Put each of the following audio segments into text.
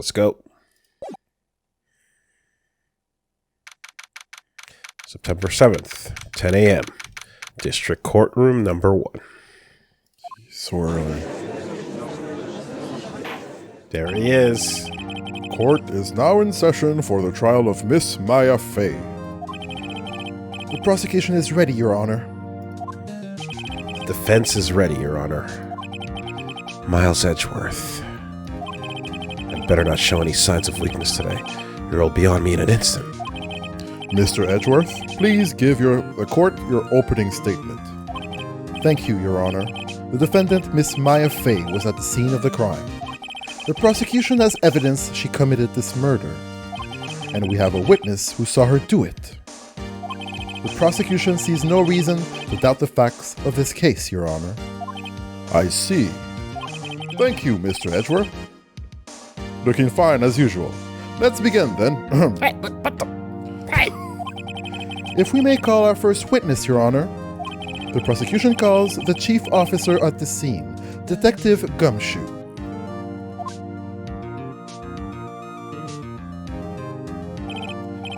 Let's go. September 7th, 10 a.m. District Courtroom number 1. So early. There he is. Court is now in session for the trial of Miss Maya Fey. The prosecution is ready, Your Honor. The defense is ready, Your Honor. Miles Edgeworth. I'd better not show any signs of weakness today, or it'll be on me in an instant. Mr. Edgeworth, please give the court your opening statement. Thank you, Your Honor. The defendant, Miss Maya Fey, was at the scene of the crime. The prosecution has evidence she committed this murder, and we have a witness who saw her do it. The prosecution sees no reason to doubt the facts of this case, Your Honor. I see. Thank you, Mr. Edgeworth. Looking fine as usual. Let's begin then. Hey, what the? Hey! If we may call our first witness, Your Honor. The prosecution calls the chief officer at the scene, Detective Gumshoe.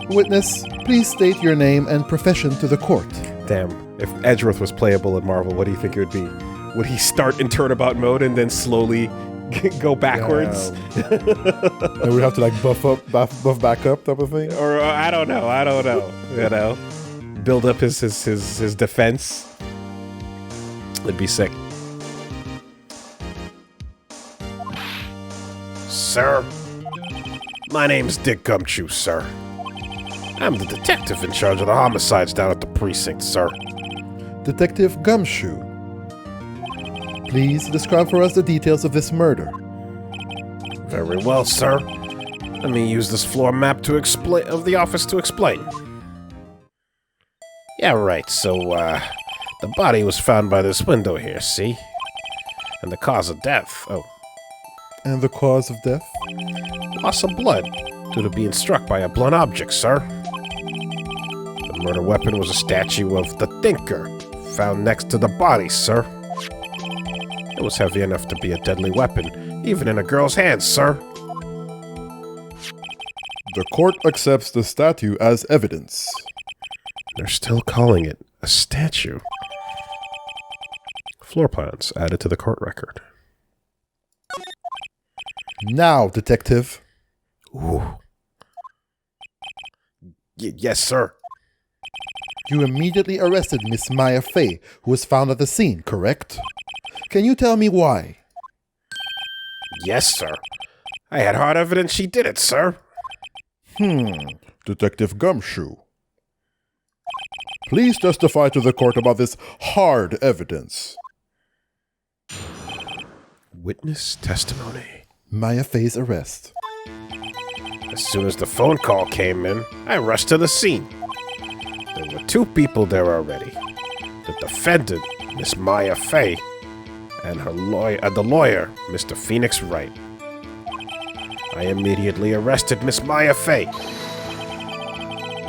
Witness, please state your name and profession to the court. Damn, if Edgeworth was playable in Marvel, what do you think it would be? Would he start in turnabout mode and then slowly go backwards? And we have to like buff back up type of thing? Or I don't know, you know? Build up his defense. It'd be sick. Sir, my name's Dick Gumshoe, sir. I'm the detective in charge of the homicides down at the precinct, sir. Detective Gumshoe, please describe for us the details of this murder. Very well, sir. Let me use this floor map of the office to explain. Yeah, right, so, the body was found by this window here, see? And the cause of death, And the cause of death? loss of blood, due to being struck by a blunt object, sir. The murder weapon was a statue of the Thinker, found next to the body, sir. It was heavy enough to be a deadly weapon, even in a girl's hands, sir. The court accepts the statue as evidence. They're still calling it a statue. Floor plans added to the court record. Now, detective. Ooh. Yes, sir. You immediately arrested Miss Maya Fey, who was found at the scene, correct? Can you tell me why? Yes, sir. I had hard evidence she did it, sir. Detective Gumshoe. Please testify to the court about this hard evidence. Witness testimony. Maya Fey's arrest. As soon as the phone call came in, I rushed to the scene. There were 2 people there already. The defendant, Miss Maya Fey, and the lawyer, Mr. Phoenix Wright. I immediately arrested Miss Maya Fey.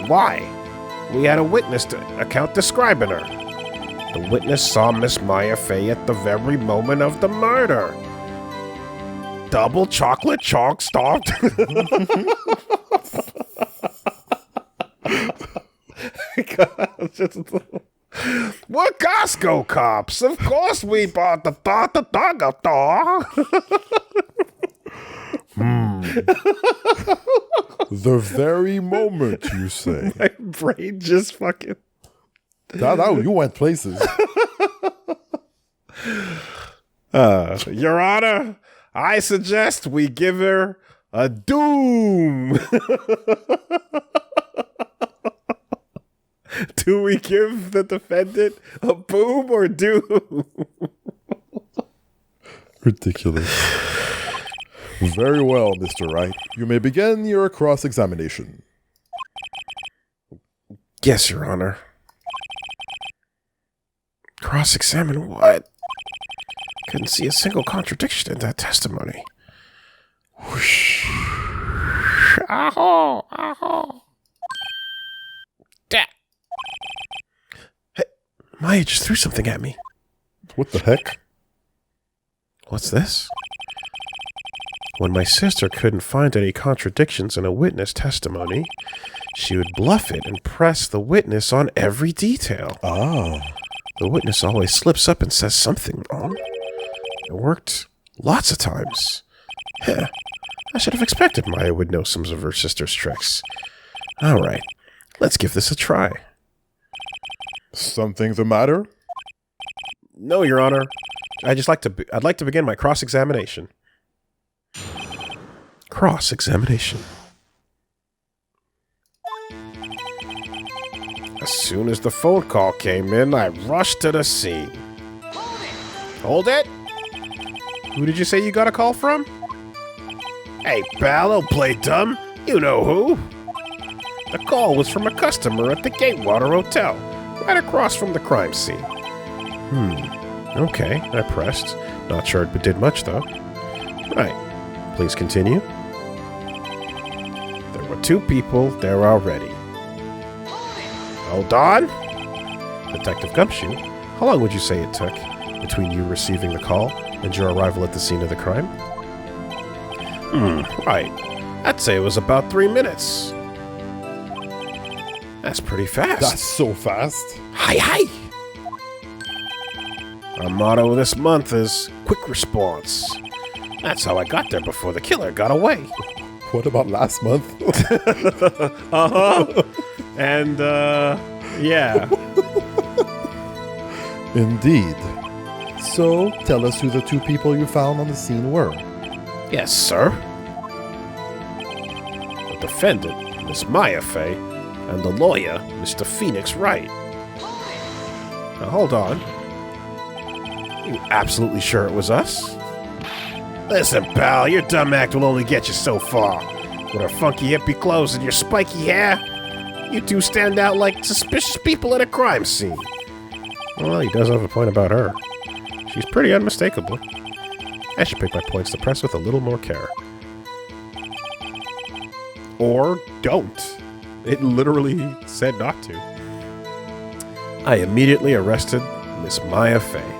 Why? We had a witness account describing her. The witness saw Miss Maya Fey at the very moment of the murder. Double chocolate chalk stopped. We're Costco cops. Of course we bought the The very moment, you say. My brain just fucking... You went places. Your Honor, I suggest we give her a doom. Do we give the defendant a boom or doom? Ridiculous. Very well, Mr. Wright. You may begin your cross-examination. Yes, Your Honor. Cross-examine what? Couldn't see a single contradiction in that testimony. Whoosh. Aho! Aho! Dad! Hey, Maya just threw something at me. What the heck? What's this? When my sister couldn't find any contradictions in a witness testimony, she would bluff it and press the witness on every detail. Ah. The witness always slips up and says something wrong. It worked lots of times. Heh, I should have expected Maya would know some of her sister's tricks. All right, let's give this a try. Something the matter? No, Your Honor. I'd like to begin my cross-examination. Cross-examination. As soon as the phone call came in, I rushed to the scene. Hold it! Who did you say you got a call from? Hey, pal, don't play dumb. You know who. The call was from a customer at the Gatewater Hotel, right across from the crime scene. Okay, I pressed. Not sure it did much, though. Right. Please continue. There were 2 people there already. Hold on. Detective Gumshoe, how long would you say it took between you receiving the call and your arrival at the scene of the crime? Right. I'd say it was about 3 minutes. That's pretty fast. That's so fast. Hi. Our motto this month is quick response. That's how I got there before the killer got away. What about last month? And, yeah. Indeed. So, tell us who the 2 people you found on the scene were. Yes, sir. The defendant, Miss Maya Fey, and the lawyer, Mr. Phoenix Wright. Now, hold on. You absolutely sure it was us? Listen, pal, your dumb act will only get you so far. With her funky hippie clothes and your spiky hair, you 2 stand out like suspicious people at a crime scene. Well, he does have a point about her. She's pretty unmistakable. I should pick my points to press with a little more care. Or don't. It literally said not to. I immediately arrested Miss Maya Fey.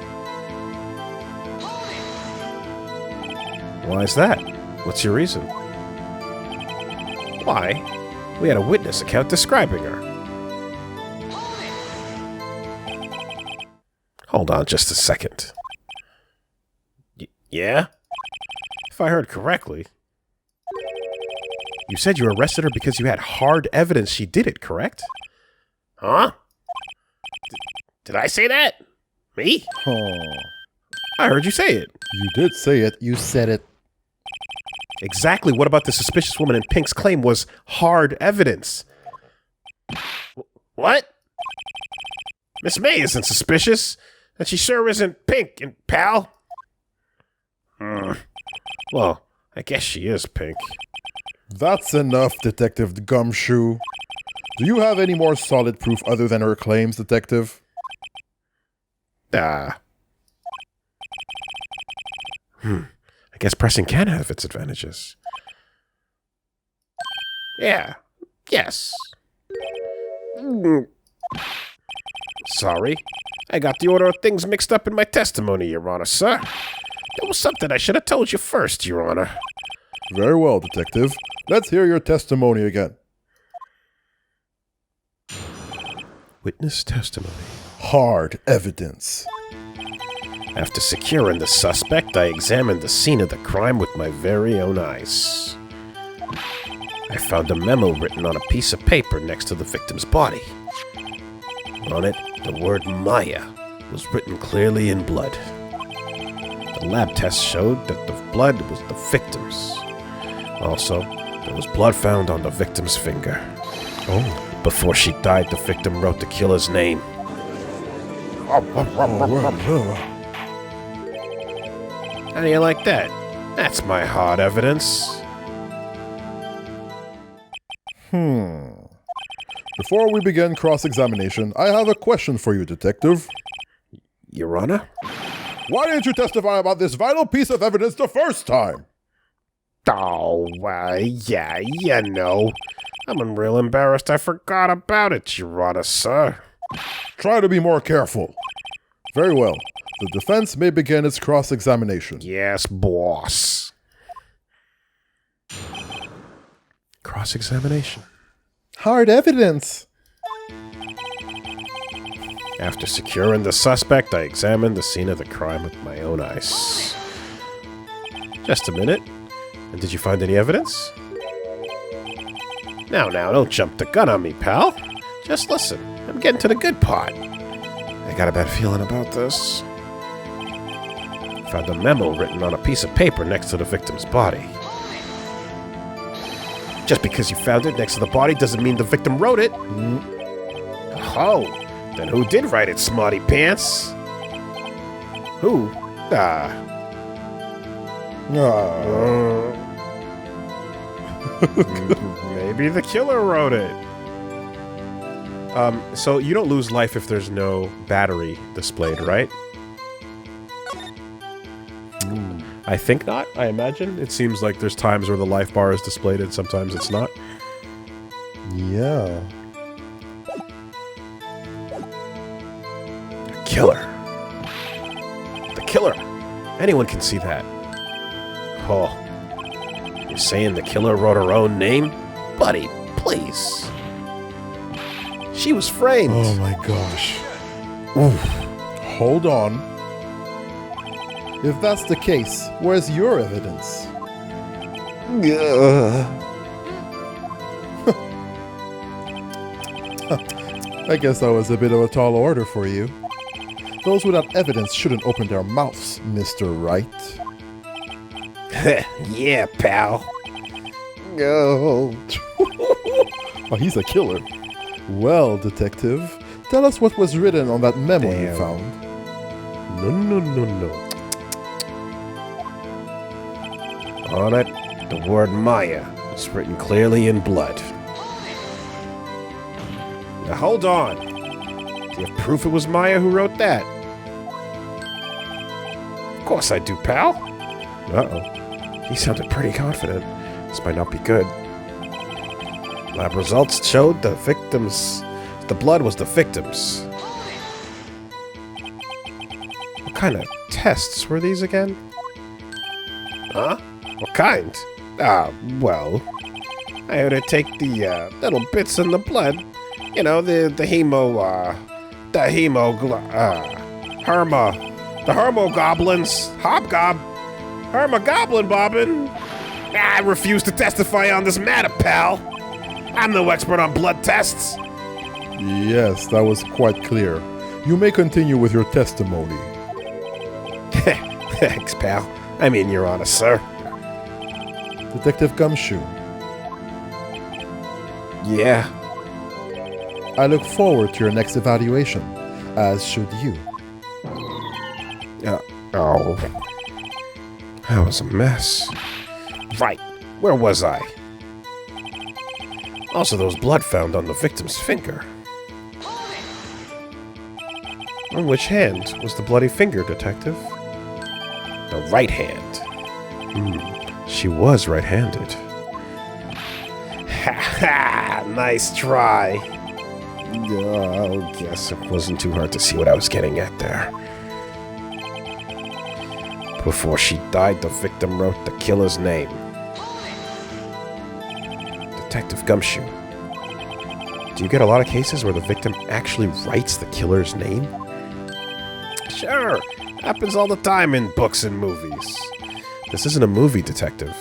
Why is that? What's your reason? Why? We had a witness account describing her. Hold on just a second. Yeah? If I heard correctly, you said you arrested her because you had hard evidence she did it, correct? Huh? Did I say that? Me? Oh. I heard you say it. You did say it. You said it. Exactly what about the suspicious woman in Pink's claim was hard evidence? What? Miss May isn't suspicious, and she sure isn't Pink, and pal. Well, I guess she is Pink. That's enough, Detective Gumshoe. Do you have any more solid proof other than her claims, Detective? I guess pressing can have its advantages. Yeah. Yes. Sorry. I got the order of things mixed up in my testimony, Your Honor, sir. There was something I should have told you first, Your Honor. Very well, Detective. Let's hear your testimony again. Witness testimony. Hard evidence. After securing the suspect, I examined the scene of the crime with my very own eyes. I found a memo written on a piece of paper next to the victim's body. On it, the word Maya was written clearly in blood. The lab test showed that the blood was the victim's. Also, there was blood found on the victim's finger. Oh. Before she died, the victim wrote the killer's name. How do you like that? That's my hard evidence. Before we begin cross-examination, I have a question for you, Detective. Your Honor? Why didn't you testify about this vital piece of evidence the first time? Oh, yeah, you know. I'm real embarrassed I forgot about it, Your Honor, sir. Try to be more careful. Very well. The defense may begin its cross-examination. Yes, boss. cross-examination. Hard evidence. After securing the suspect, I examined the scene of the crime with my own eyes. Just a minute. And did you find any evidence? Now, don't jump the gun on me, pal. Just listen. I'm getting to the good part. I got a bad feeling about this. Found a memo written on a piece of paper next to the victim's body. Just because you found it next to the body doesn't mean the victim wrote it. Oh, then who did write it, smarty pants? Who? Maybe the killer wrote it. So you don't lose life if there's no battery displayed, right? I think not, I imagine. It seems like there's times where the life bar is displayed and sometimes it's not. Yeah. The killer. The killer. Anyone can see that. Oh. You're saying the killer wrote her own name? Buddy, please. She was framed. Oh my gosh. Oof. Hold on. If that's the case, where's your evidence? I guess that was a bit of a tall order for you. Those without evidence shouldn't open their mouths, Mr. Wright. Yeah, pal. No. Oh, he's a killer. Well, detective, tell us what was written on that memo you found. No. On it, the word Maya is written clearly in blood. Now hold on. Do you have proof it was Maya who wrote that? Of course I do, pal. Uh-oh. He sounded pretty confident. This might not be good. Lab results showed the blood was the victim's. What kind of tests were these again? Huh? What kind? Well, I had to take the little bits in the blood. You know, the hermogoblins. Hermogoblin bobbin. I refuse to testify on this matter, pal. I'm no expert on blood tests. Yes, that was quite clear. You may continue with your testimony. Thanks, pal. I mean, Your Honor, sir. Detective Gumshoe. Yeah. I look forward to your next evaluation, as should you. Oh. That was a mess. Right. Where was I? Also, there was blood found on the victim's finger. On which hand was the bloody finger, Detective? The right hand. She was right-handed. Ha ha! Nice try. I guess it wasn't too hard to see what I was getting at there. Before she died, the victim wrote the killer's name. Detective Gumshoe. Do you get a lot of cases where the victim actually writes the killer's name? Sure. Happens all the time in books and movies. This isn't a movie, Detective.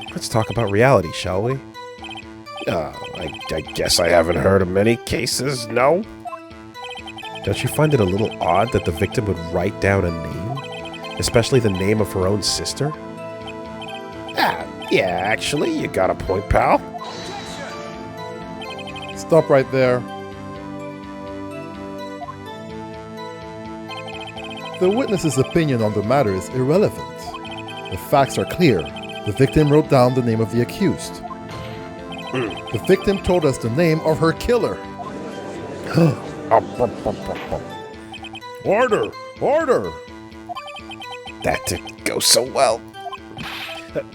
Let's talk about reality, shall we? I guess I haven't heard of many cases, no? Don't you find it a little odd that the victim would write down a name? Especially the name of her own sister? Yeah, actually, you got a point, pal. Stop right there. The witness's opinion on the matter is irrelevant. The facts are clear. The victim wrote down the name of the accused. The victim told us the name of her killer. Order! Order! That didn't go so well.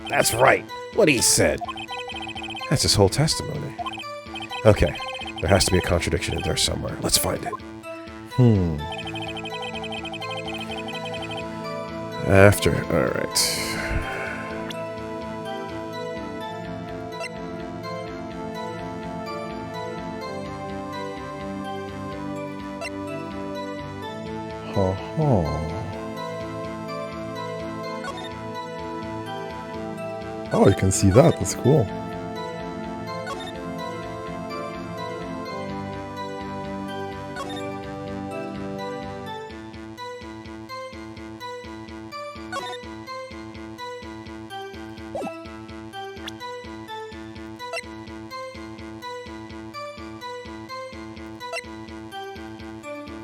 That's right. What he said. That's his whole testimony. Okay, there has to be a contradiction in there somewhere. Let's find it. Alright. Oh, you can see that. That's cool.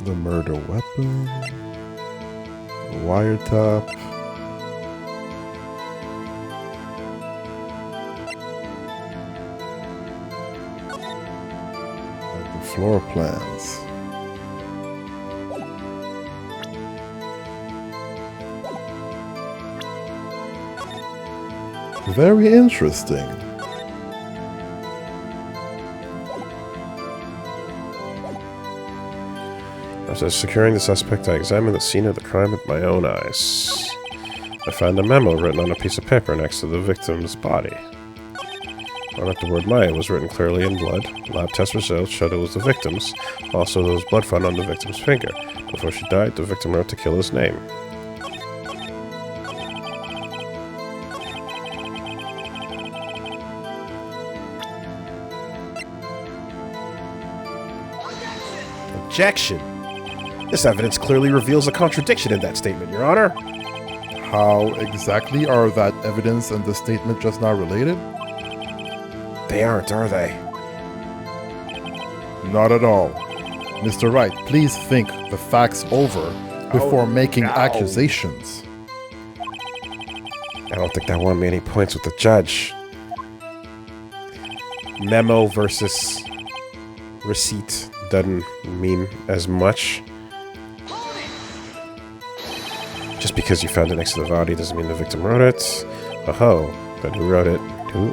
The murder weapon, the wiretap, and the floor plans. Very interesting. After securing the suspect, I examined the scene of the crime with my own eyes. I found a memo written on a piece of paper next to the victim's body. On it, the word Maya was written clearly in blood. Lab test results showed it was the victim's. Also, there was blood found on the victim's finger. Before she died, the victim wrote the killer's name. Objection! This evidence clearly reveals a contradiction in that statement, Your Honor. How exactly are that evidence and the statement just now related? They aren't, are they? Not at all. Mr. Wright, please think the facts over before making accusations. I don't think that won me any points with the judge. Memo versus receipt doesn't mean as much. Just because you found it next to the body doesn't mean the victim wrote it. Oh, but who wrote it? Who?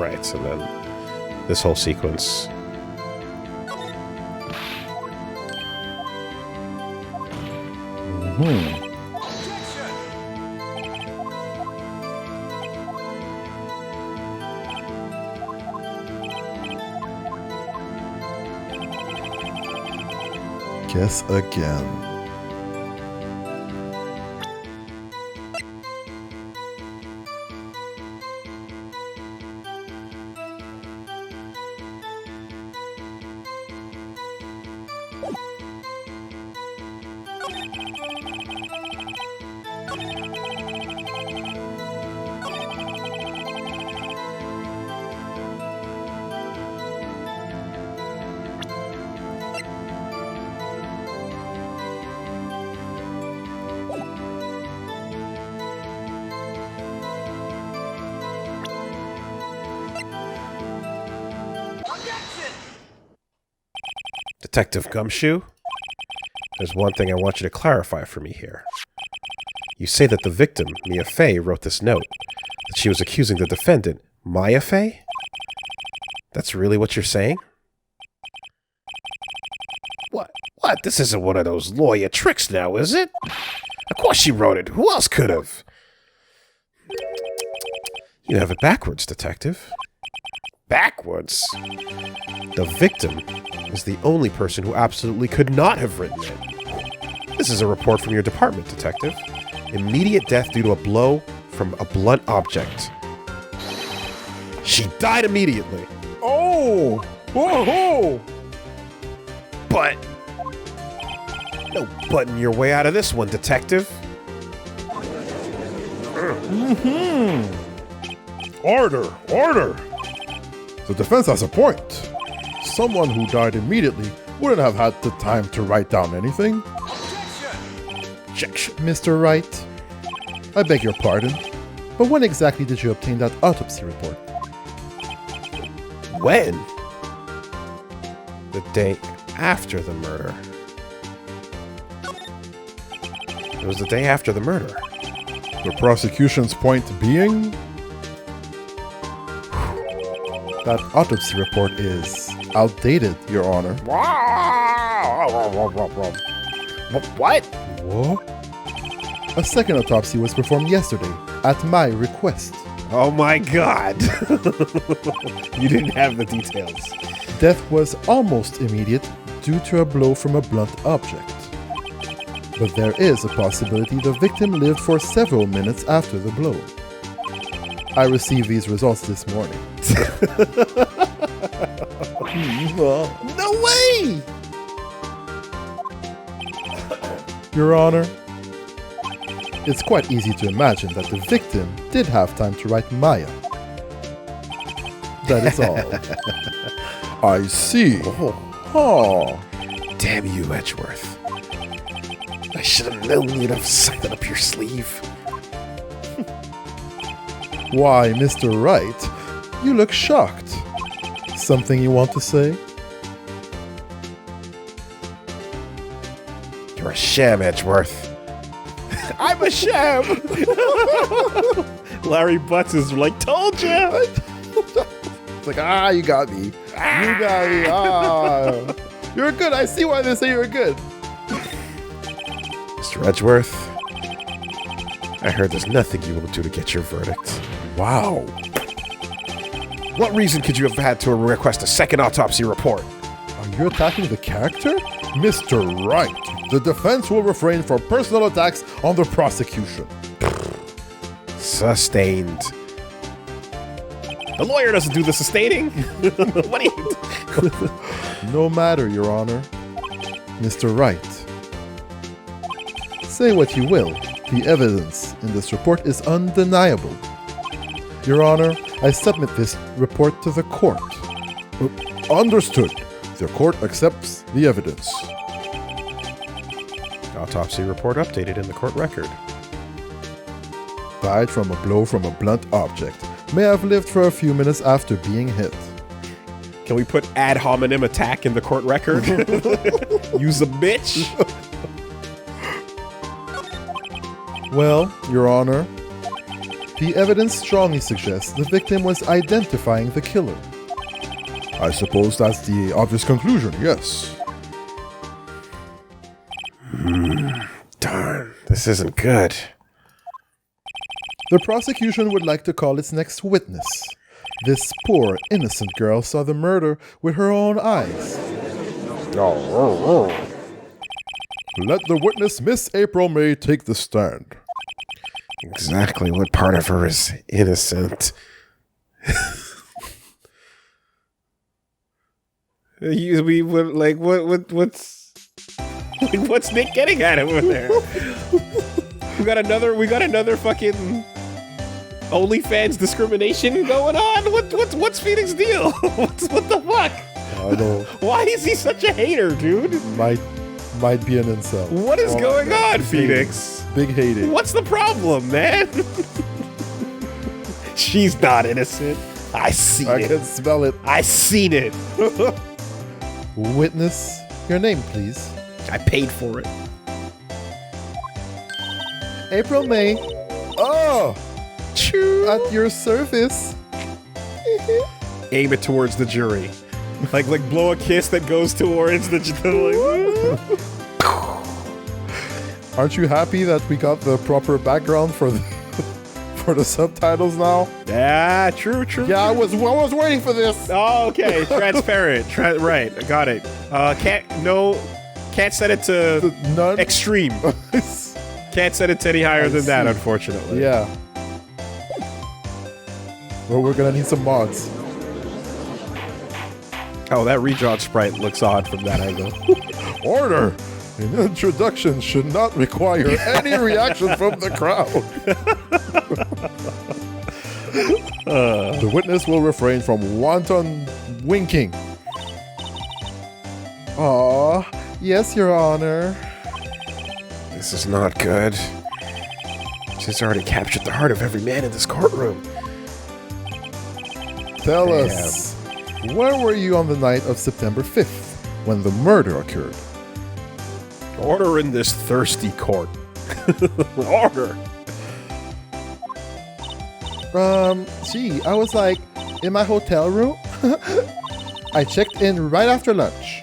Right, and then this whole sequence. Guess again. Detective Gumshoe, there's one thing I want you to clarify for me here. You say that the victim, Mia Fey, wrote this note, that she was accusing the defendant, Maya Fey? That's really what you're saying? What? This isn't one of those lawyer tricks now, is it? Of course she wrote it. Who else could have? You have it backwards, Detective. Backwards? The victim is the only person who absolutely could not have written it. This is a report from your department, Detective. Immediate death due to a blow from a blunt object. She died immediately. Oh! Whoa! But... no butting your way out of this one, Detective. Order! Order! The defense has a point. Someone who died immediately wouldn't have had the time to write down anything. Objection. Mr. Wright, I beg your pardon, but when exactly did you obtain that autopsy report? When? The day after the murder. It was the day after the murder. The prosecution's point being? That autopsy report is outdated, Your Honor. What? What? A second autopsy was performed yesterday, at my request. Oh my god! You didn't have the details. Death was almost immediate due to a blow from a blunt object. But there is a possibility the victim lived for several minutes after the blow. I received these results this morning. No way! Your Honor, it's quite easy to imagine that the victim did have time to write Maya. That is all. I see. Oh. Damn you, Edgeworth. I should have known you'd have something up your sleeve. Why, Mr. Wright, you look shocked. Something you want to say? You're a sham, Edgeworth. I'm a sham! Larry Butts is like, told ya! It's like, you got me. You got me. You're good. I see why they say you're good. Mr. Edgeworth, I heard there's nothing you will do to get your verdict. Wow. What reason could you have had to request a second autopsy report? Are you attacking the character? Mr. Wright, the defense will refrain from personal attacks on the prosecution. Sustained. The lawyer doesn't do the sustaining. What do you... No matter, Your Honor. Mr. Wright. Say what you will, the evidence in this report is undeniable. Your Honor, I submit this report to the court. Understood. The court accepts the evidence. Autopsy report updated in the court record. Died from a blow from a blunt object. May have lived for a few minutes after being hit. Can we put ad hominem attack in the court record? Use a bitch? Well, Your Honor, the evidence strongly suggests the victim was identifying the killer. I suppose that's the obvious conclusion, yes. Darn, this isn't good. The prosecution would like to call its next witness. This poor, innocent girl saw the murder with her own eyes. Let the witness, Miss April May, take the stand. Exactly what part of her is innocent? What's Nick getting at over there? We got another fucking OnlyFans discrimination going on. What's Phoenix's deal? What the fuck? I know. Why is he such a hater, dude? Might be an incel. What is going on, Phoenix? Big hating. What's the problem, man? She's not innocent. I can smell it. I seen it. Witness, your name, please. I paid for it. April May. Oh! Choo. At your service. Aim it towards the jury. Like blow a kiss that goes towards the like, Aren't you happy that we got the proper background for the subtitles now? Yeah, true. Yeah, I was waiting for this. Oh, okay. Transparent. Right, I got it. Can't set it to none. Extreme. Can't set it to any higher than that, unfortunately. Yeah. Well, we're gonna need some mods. Oh, that redrawn sprite looks odd from that angle. Order! An introduction should not require any reaction from the crowd. The witness will refrain from wanton winking. Aw, yes, Your Honor. This is not good. She's already captured the heart of every man in this courtroom. Tell us, where were you on the night of September 5th when the murder occurred? Order in this thirsty court. Order. I was like in my hotel room. I checked in right after lunch.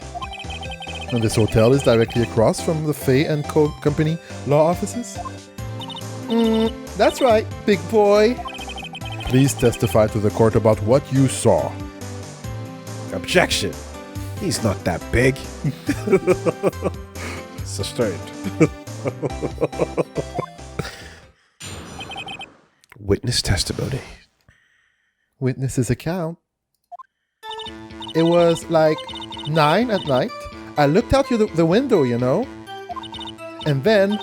And this hotel is directly across from the Fay & Co. Company law offices? That's right, big boy. Please testify to the court about what you saw. Objection. He's not that big. Sustained. Witness testimony. Witness's account. It was like 9 at night. I looked out through the window, you know. And then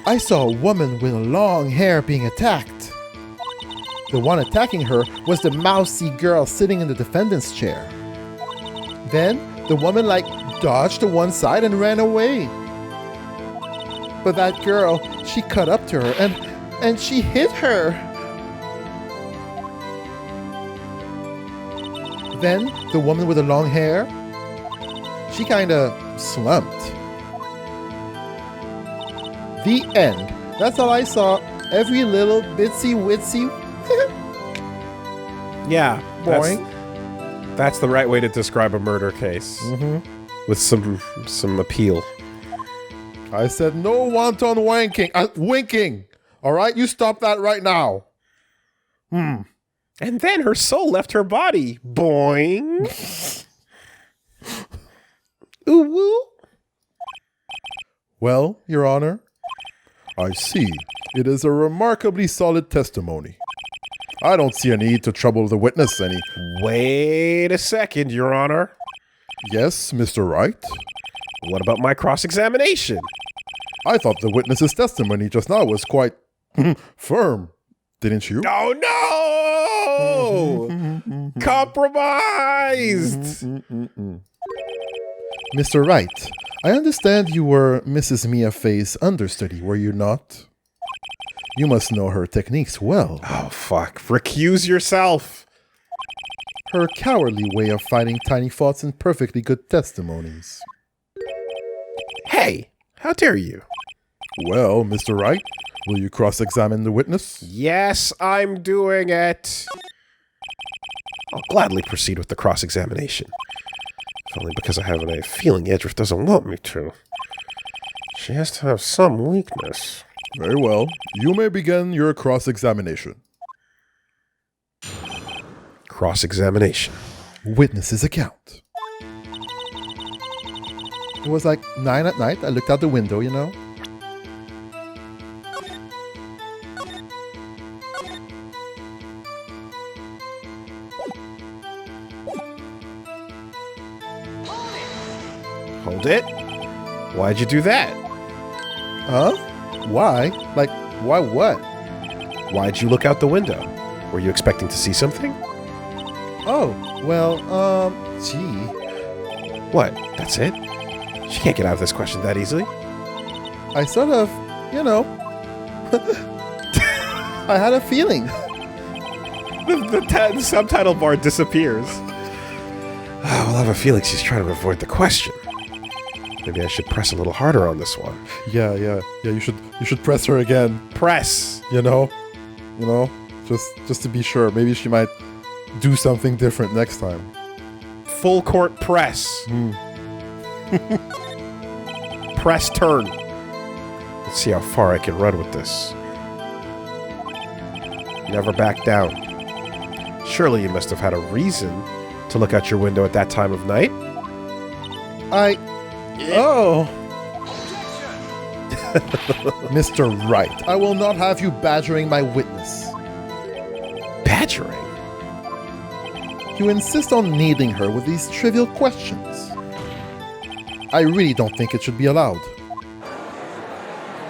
I saw a woman with long hair being attacked. The one attacking her was the mousy girl sitting in the defendant's chair. Then the woman dodged to one side and ran away. But that girl, she cut up to her and she hit her. Then the woman with the long hair, she kinda slumped. The end. That's all I saw. Every little bitsy witsy. Yeah, Boing. that's the right way to describe a murder case. With some appeal. I said no wanton winking. All right, you stop that right now. And then her soul left her body. Boing. Ooh woo. Well, Your Honor, I see. It is a remarkably solid testimony. I don't see a need to trouble the witness any. Wait a second, Your Honor. Yes, Mr. Wright? What about my cross-examination? I thought the witness's testimony just now was quite firm, didn't you? Oh no! Compromised! Mr. Wright, I understand you were Mrs. Mia Fey's understudy, were you not? You must know her techniques well. Oh, fuck. Recuse yourself. Her cowardly way of fighting tiny faults in perfectly good testimonies. Hey, how dare you? Well, Mr. Wright, will you cross-examine the witness? Yes, I'm doing it. I'll gladly proceed with the cross-examination. If only because I have a feeling Edgeworth doesn't want me to. She has to have some weakness. Very well. You may begin your cross-examination. Cross-examination. Witness's account. It was like 9 at night. I looked out the window, you know. Hold it. Why'd you do that? Huh? Why? Like, why what? Why'd you look out the window? Were you expecting to see something? Oh, well, gee. What? That's it? She can't get out of this question that easily. I sort of, you know, I had a feeling. The subtitle bar disappears. Well, I have a feeling she's trying to avoid the question. Maybe I should press a little harder on this one. Yeah. You should press her again. Press! You know, just to be sure. Maybe she might do something different next time. Full court press. Press turn. Let's see how far I can run with this. Never back down. Surely you must have had a reason to look out your window at that time of night. Oh. Mr. Wright, I will not have you badgering my witness. Badgering? You insist on needling her with these trivial questions. I really don't think it should be allowed.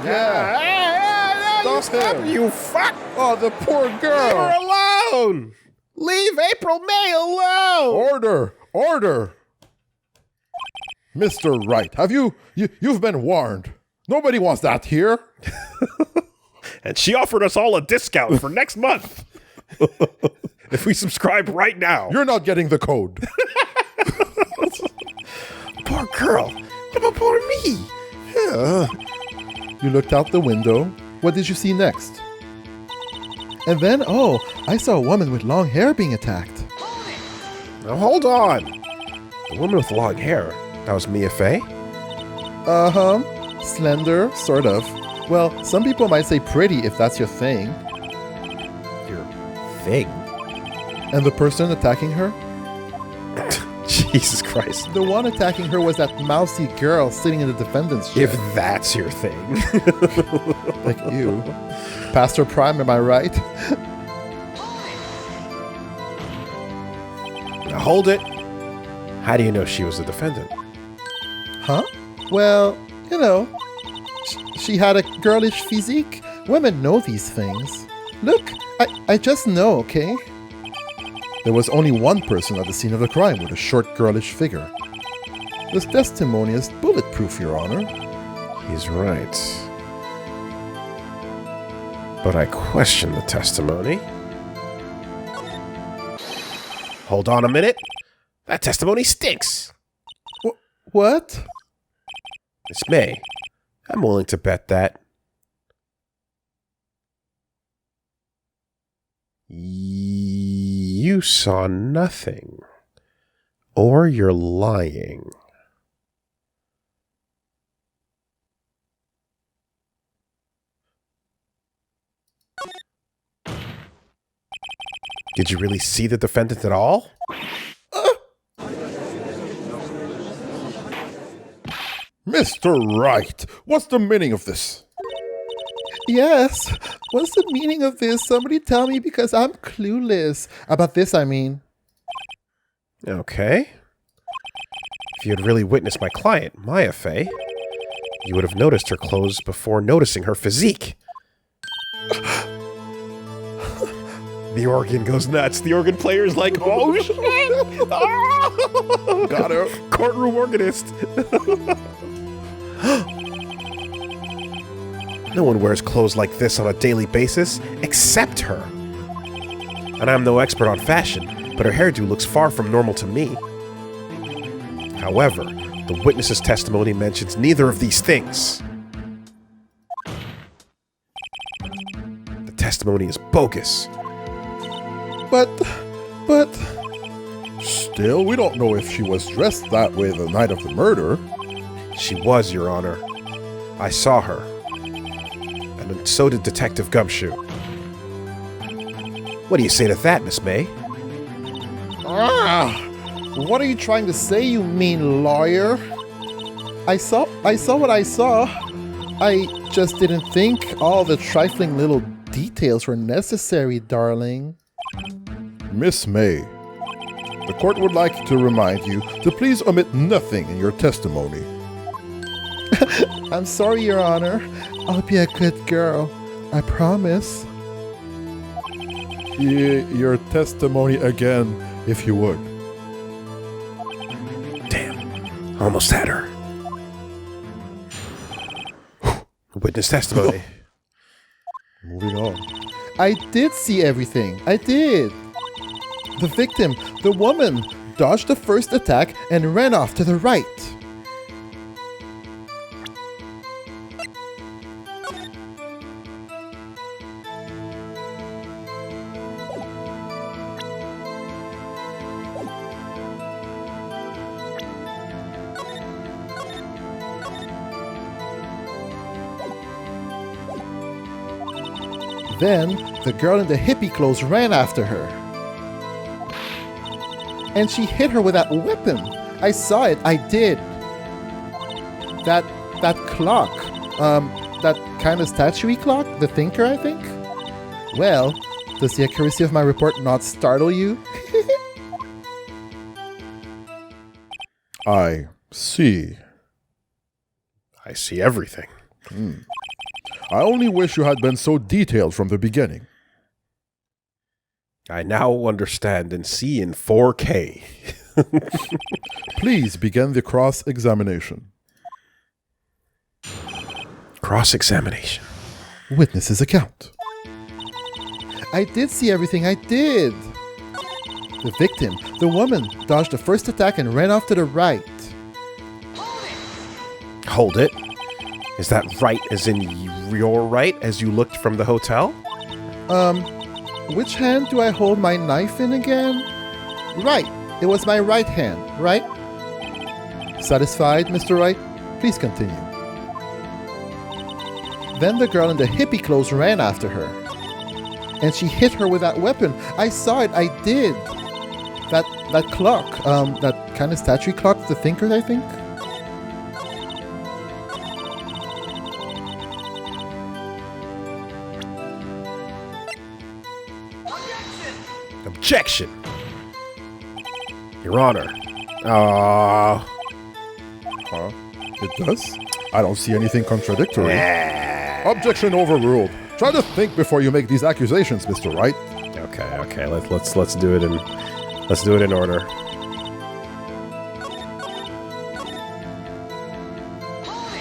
Yeah. Stop him. You fuck! Oh, the poor Leave girl. her alone! Leave April May alone! Order! Mr. Wright, you've been warned. Nobody wants that here. And she offered us all a discount for next month. If we subscribe right now. You're not getting the code. Poor girl. What about poor me? You looked out the window. What did you see next? And then, I saw a woman with long hair being attacked. Now hold on. The woman with long hair. That was Mia Fey? Slender, sort of. Well, some people might say pretty if that's your thing. Your thing? And the person attacking her? Jesus Christ. The one attacking her was that mousy girl sitting in the defendant's chair. If that's your thing. Like you. Pastor Prime, am I right? Now hold it. How do you know she was the defendant? Huh? Well, you know, she had a girlish physique. Women know these things. Look, I just know, okay? There was only one person at the scene of the crime with a short girlish figure. This testimony is bulletproof, Your Honor. He's right. But I question the testimony. Hold on a minute. That testimony stinks. What? Miss May, I'm willing to bet that you saw nothing. Or you're lying. Did you really see the defendant at all? Mr. Wright, what's the meaning of this? Yes, what's the meaning of this? Somebody tell me, because I'm clueless. About this, I mean. Okay. If you had really witnessed my client, Maya Fey, you would have noticed her clothes before noticing her physique. The organ goes nuts. The organ player's like, oh shit! Oh! Got her. Courtroom organist. No one wears clothes like this on a daily basis, except her. And I'm no expert on fashion, but her hairdo looks far from normal to me. However, the witness's testimony mentions neither of these things. The testimony is bogus. But... Still, we don't know if she was dressed that way the night of the murder. She was, Your Honor. I saw her. And so did Detective Gumshoe. What do you say to that, Miss May? What are you trying to say, you mean lawyer? I saw what I saw. I just didn't think all the trifling little details were necessary, darling. Miss May, the court would like to remind you to please omit nothing in your testimony. I'm sorry, Your Honor. I'll be a good girl. I promise. Your testimony again, if you would. Damn. Almost had her. Witness testimony. Moving on. I did see everything. I did. The victim, the woman, dodged the first attack and ran off to the right. Then, the girl in the hippie clothes ran after her. And she hit her with that weapon. I saw it, I did. That clock, that kind of statue-y clock, the Thinker, I think? Well, does the accuracy of my report not startle you? I see. I see everything. I only wish you had been so detailed from the beginning. I now understand and see in 4K. Please begin the cross-examination. Cross-examination. Witness's account. I did see everything, I did. The victim, the woman, dodged the first attack and ran off to the right. Hold it. Is that right as in your right as you looked from the hotel? Which hand do I hold my knife in again? Right, it was my right hand, right? Satisfied, Mr. Wright? Please continue. Then the girl in the hippie clothes ran after her. And she hit her with that weapon. I saw it, I did. That clock, that kind of statue clock, the thinker, I think? Objection! Your Honor. Huh? It does? I don't see anything contradictory. Objection overruled. Try to think before you make these accusations, Mr. Wright. Okay. Let's do it in order.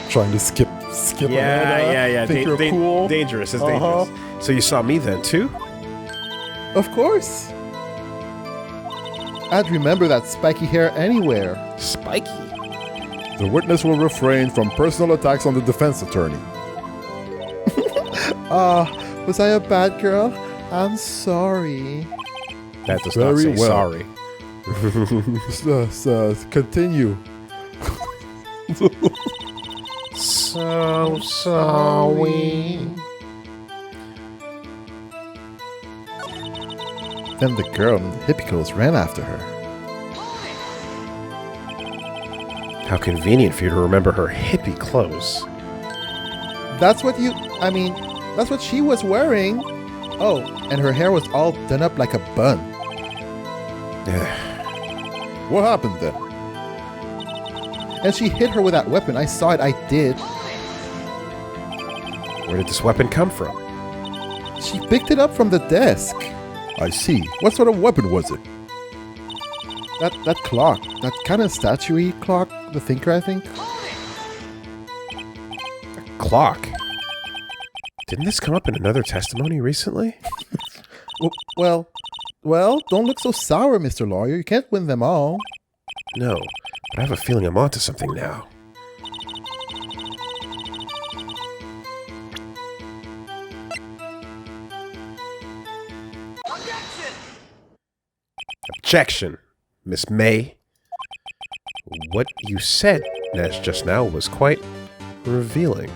Trying to skip ahead. Yeah. Think you're cool. Dangerous. It's dangerous. So you saw me then too? Of course. I'd remember that spiky hair anywhere. Spiky? The witness will refrain from personal attacks on the defense attorney. Was I a bad girl? I'm sorry. That does not say sorry. Continue. So sorry. Then the girl in the hippie clothes ran after her. How convenient for you to remember her hippie clothes. That's what she was wearing. Oh, and her hair was all done up like a bun. What happened then? And she hit her with that weapon. I saw it, I did. Where did this weapon come from? She picked it up from the desk. I see. What sort of weapon was it? That clock. That kind of statue-y clock. The thinker, I think. Clock? Didn't this come up in another testimony recently? Well, don't look so sour, Mr. Lawyer. You can't win them all. No, but I have a feeling I'm onto something now. Objection, Miss May. What you said, just now was quite revealing.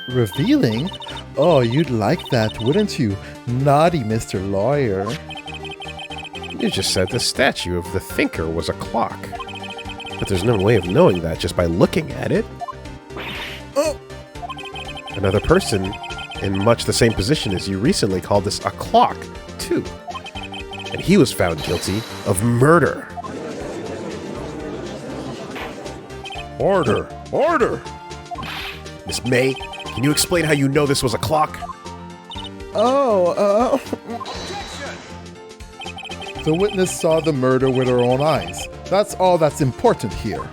Revealing? Oh, you'd like that, wouldn't you? Naughty Mr. Lawyer. You just said the statue of the thinker was a clock. But there's no way of knowing that just by looking at it. Oh! Another person in much the same position as you recently called this a clock, too. And he was found guilty of murder. Order! Order! Miss May, can you explain how you know this was a clock? The witness saw the murder with her own eyes. That's all that's important here.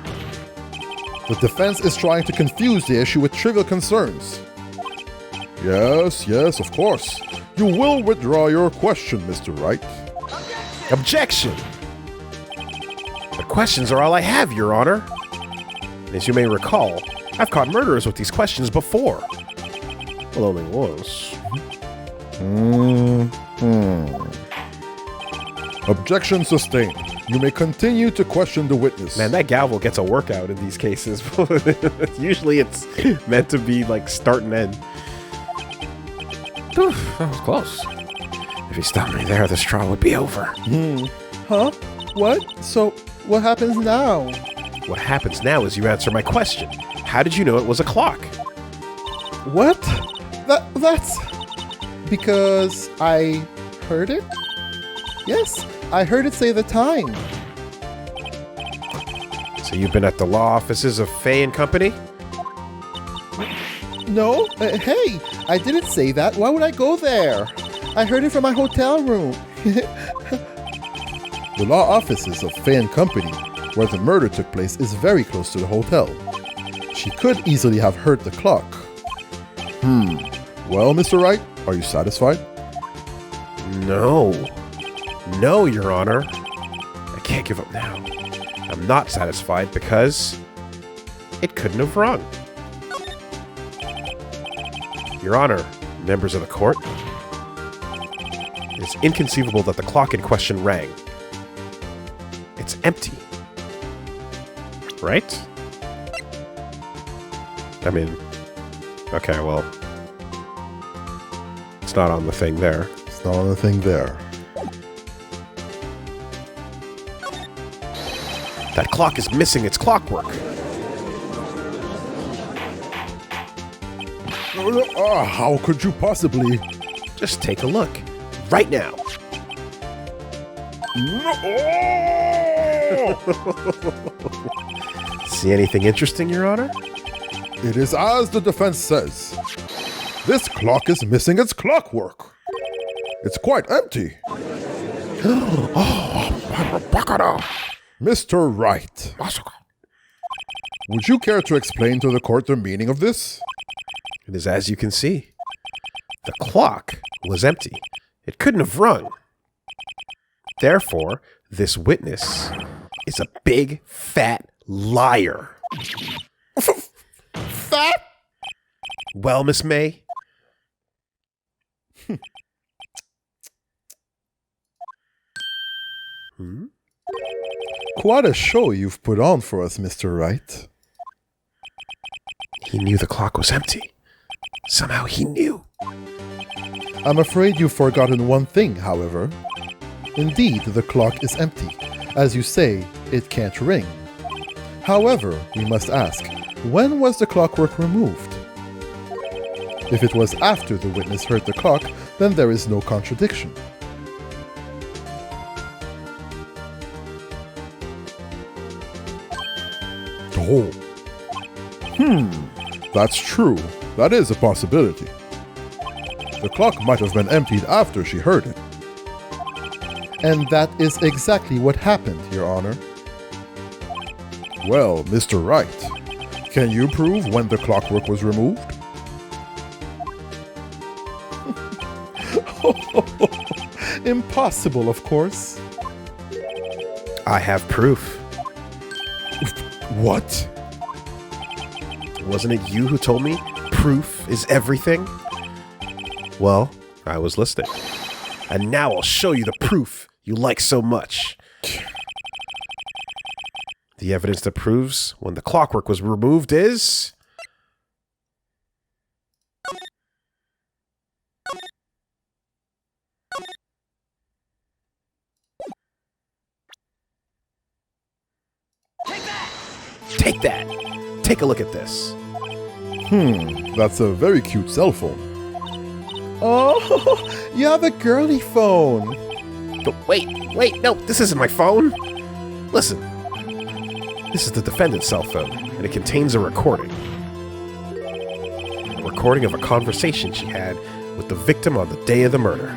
The defense is trying to confuse the issue with trivial concerns. Yes, of course. You will withdraw your question, Mr. Wright. Objection! The questions are all I have, Your Honor. As you may recall, I've caught murderers with these questions before. Well, only once. Objection sustained. You may continue to question the witness. Man, that gavel gets a workout in these cases. Usually it's meant to be like start and end. Whew, that was close. If he stopped me there, this trial would be over. Huh? What? So, what happens now? What happens now is you answer my question. How did you know it was a clock? What? That's... Because I heard it? Yes, I heard it say the time. So you've been at the law offices of Fay and Company? No, hey, I didn't say that. Why would I go there? I heard it from my hotel room. The law offices of Fay and Company, where the murder took place, is very close to the hotel. She could easily have heard the clock. Well, Mr. Wright, are you satisfied? No. No, Your Honor. I can't give up now. I'm not satisfied because it couldn't have rung. Your Honor, members of the court, it is inconceivable that the clock in question rang. It's empty. Right? I mean, okay, well, it's not on the thing there. It's not on the thing there. That clock is missing its clockwork. How could you possibly? Just take a look. Right now. See anything interesting, Your Honor? It is as the defense says. This clock is missing its clockwork. It's quite empty. Mr. Wright, would you care to explain to the court the meaning of this? It is as you can see. The clock was empty. It couldn't have rung. Therefore, this witness is a big, fat liar. Fat? Well, Miss May? Quite a show you've put on for us, Mr. Wright. He knew the clock was empty. Somehow he knew. I'm afraid you've forgotten one thing, however. Indeed, the clock is empty. As you say, it can't ring. However, we must ask, when was the clockwork removed? If it was after the witness heard the clock, then there is no contradiction. Oh. That's true. That is a possibility. The clock might have been emptied after she heard it. And that is exactly what happened, Your Honor. Well, Mr. Wright, can you prove when the clockwork was removed? Impossible, of course. I have proof. What? Wasn't it you who told me proof is everything? Well, I was listening. And now I'll show you the proof you like so much. The evidence that proves when the clockwork was removed is... Take that! Take a look at this. That's a very cute cell phone. Oh, you have a girly phone. Oh, wait, no, this isn't my phone. Listen, this is the defendant's cell phone, and it contains a recording. A recording of a conversation she had with the victim on the day of the murder.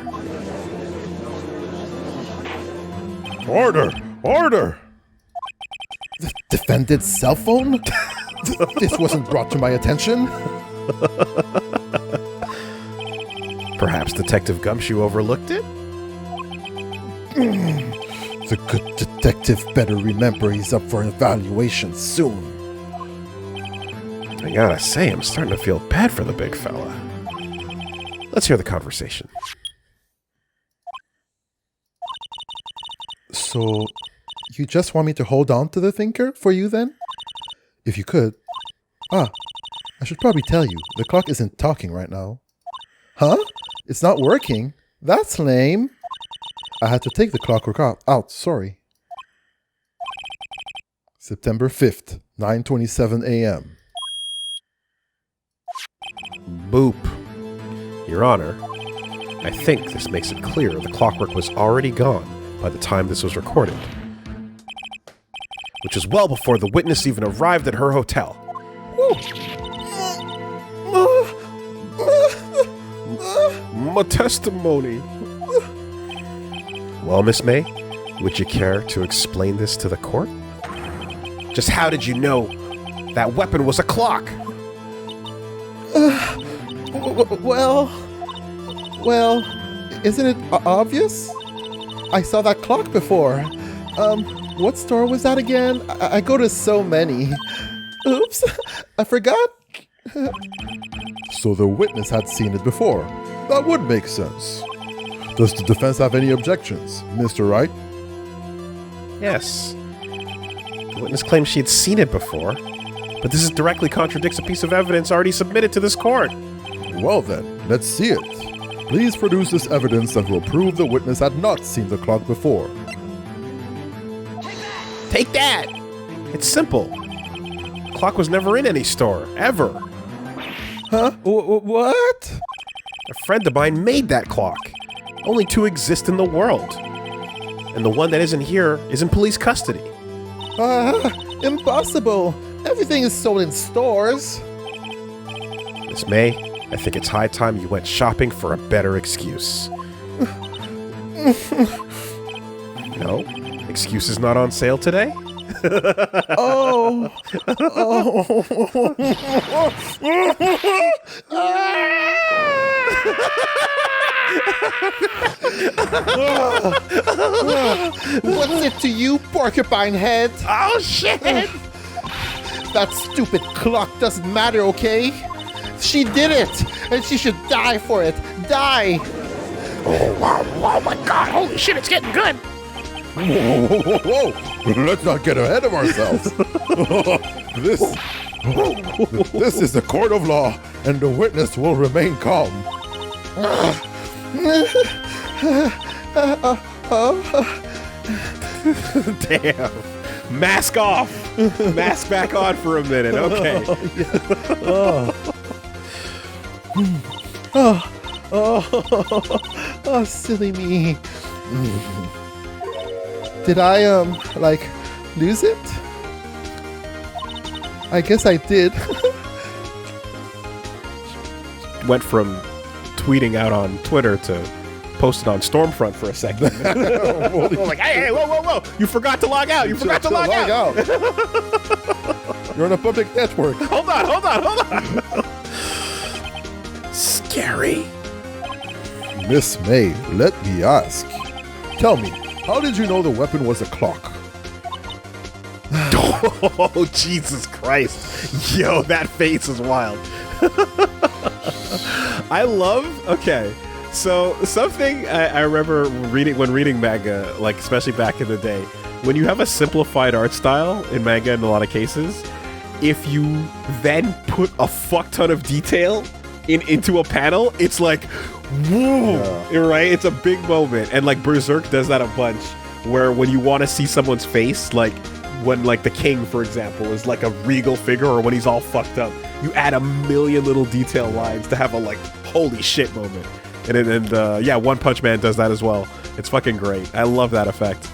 Order! Order! The defendant's cell phone? This wasn't brought to my attention. Perhaps Detective Gumshoe overlooked it? The good detective better remember he's up for evaluation soon. I gotta say, I'm starting to feel bad for the big fella. Let's hear the conversation. So, you just want me to hold on to the thinker for you then? If you could. I should probably tell you, the clock isn't talking right now. Huh? It's not working? That's lame. I had to take the clockwork out, sorry. September 5th, 9:27 a.m. Boop. Your Honor, I think this makes it clear the clockwork was already gone by the time this was recorded. Which is well before the witness even arrived at her hotel. My testimony. Well, Miss May, would you care to explain this to the court? Just how did you know that weapon was a clock? Well, isn't it obvious? I saw that clock before. What store was that again? I go to so many. Oops, I forgot. So the witness had seen it before. That would make sense. Does the defense have any objections, Mr. Wright? Yes. The witness claims she had seen it before, but this directly contradicts a piece of evidence already submitted to this court. Well then, let's see it. Please produce this evidence that will prove the witness had not seen the clock before. Take that! It's simple. Clock was never in any store, ever. Huh? What? A friend of mine made that clock. Only two exist in the world. And the one that isn't here is in police custody. Impossible. Everything is sold in stores. Miss May, I think it's high time you went shopping for a better excuse. No? Excuse is not on sale today? Oh. What's it to you, porcupine head? Oh, shit! That stupid clock doesn't matter, okay? She did it, and she should die for it. Die! Oh, wow. Oh, my God. Holy shit, it's getting good. Whoa. Let's not get ahead of ourselves. This is a court of law, and the witness will remain calm. Damn. Mask off. Mask back on for a minute. Okay. Oh, silly me. Did I, lose it? I guess I did. Went from tweeting out on Twitter to posting on Stormfront for a second. Like, hey, whoa. You forgot to log out. You forgot to log out. You're on a public network. Hold on. Scary. Miss May, let me ask. Tell me, how did you know the weapon was a clock? Oh, Jesus Christ. Yo, that face is wild. Okay. So something I remember reading manga, like especially back in the day, when you have a simplified art style in manga in a lot of cases, if you then put a fuck ton of detail into a panel, it's like, whoa, right? It's a big moment. And like Berserk does that a bunch, where when you want to see someone's face, like when like the king, for example, is like a regal figure, or when he's all fucked up, you add a million little detail lines to have a like holy shit moment. And One Punch Man does that as well. It's fucking great. I love that effect.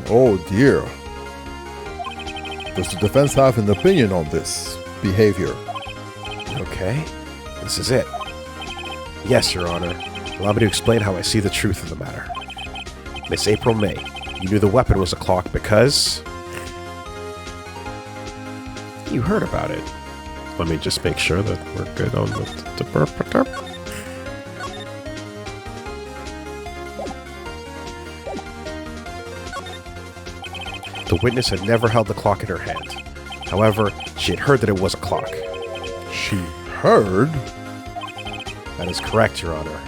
Oh dear. Does the defense have an opinion on this behavior? Okay, this is it. Yes, Your Honor. Allow me to explain how I see the truth of the matter. Miss April May, you knew the weapon was a clock because you heard about it. Let me just make sure that we're good on the interpreter. The witness had never held the clock in her hand. However, she had heard that it was a clock. She heard? That is correct, Your Honor.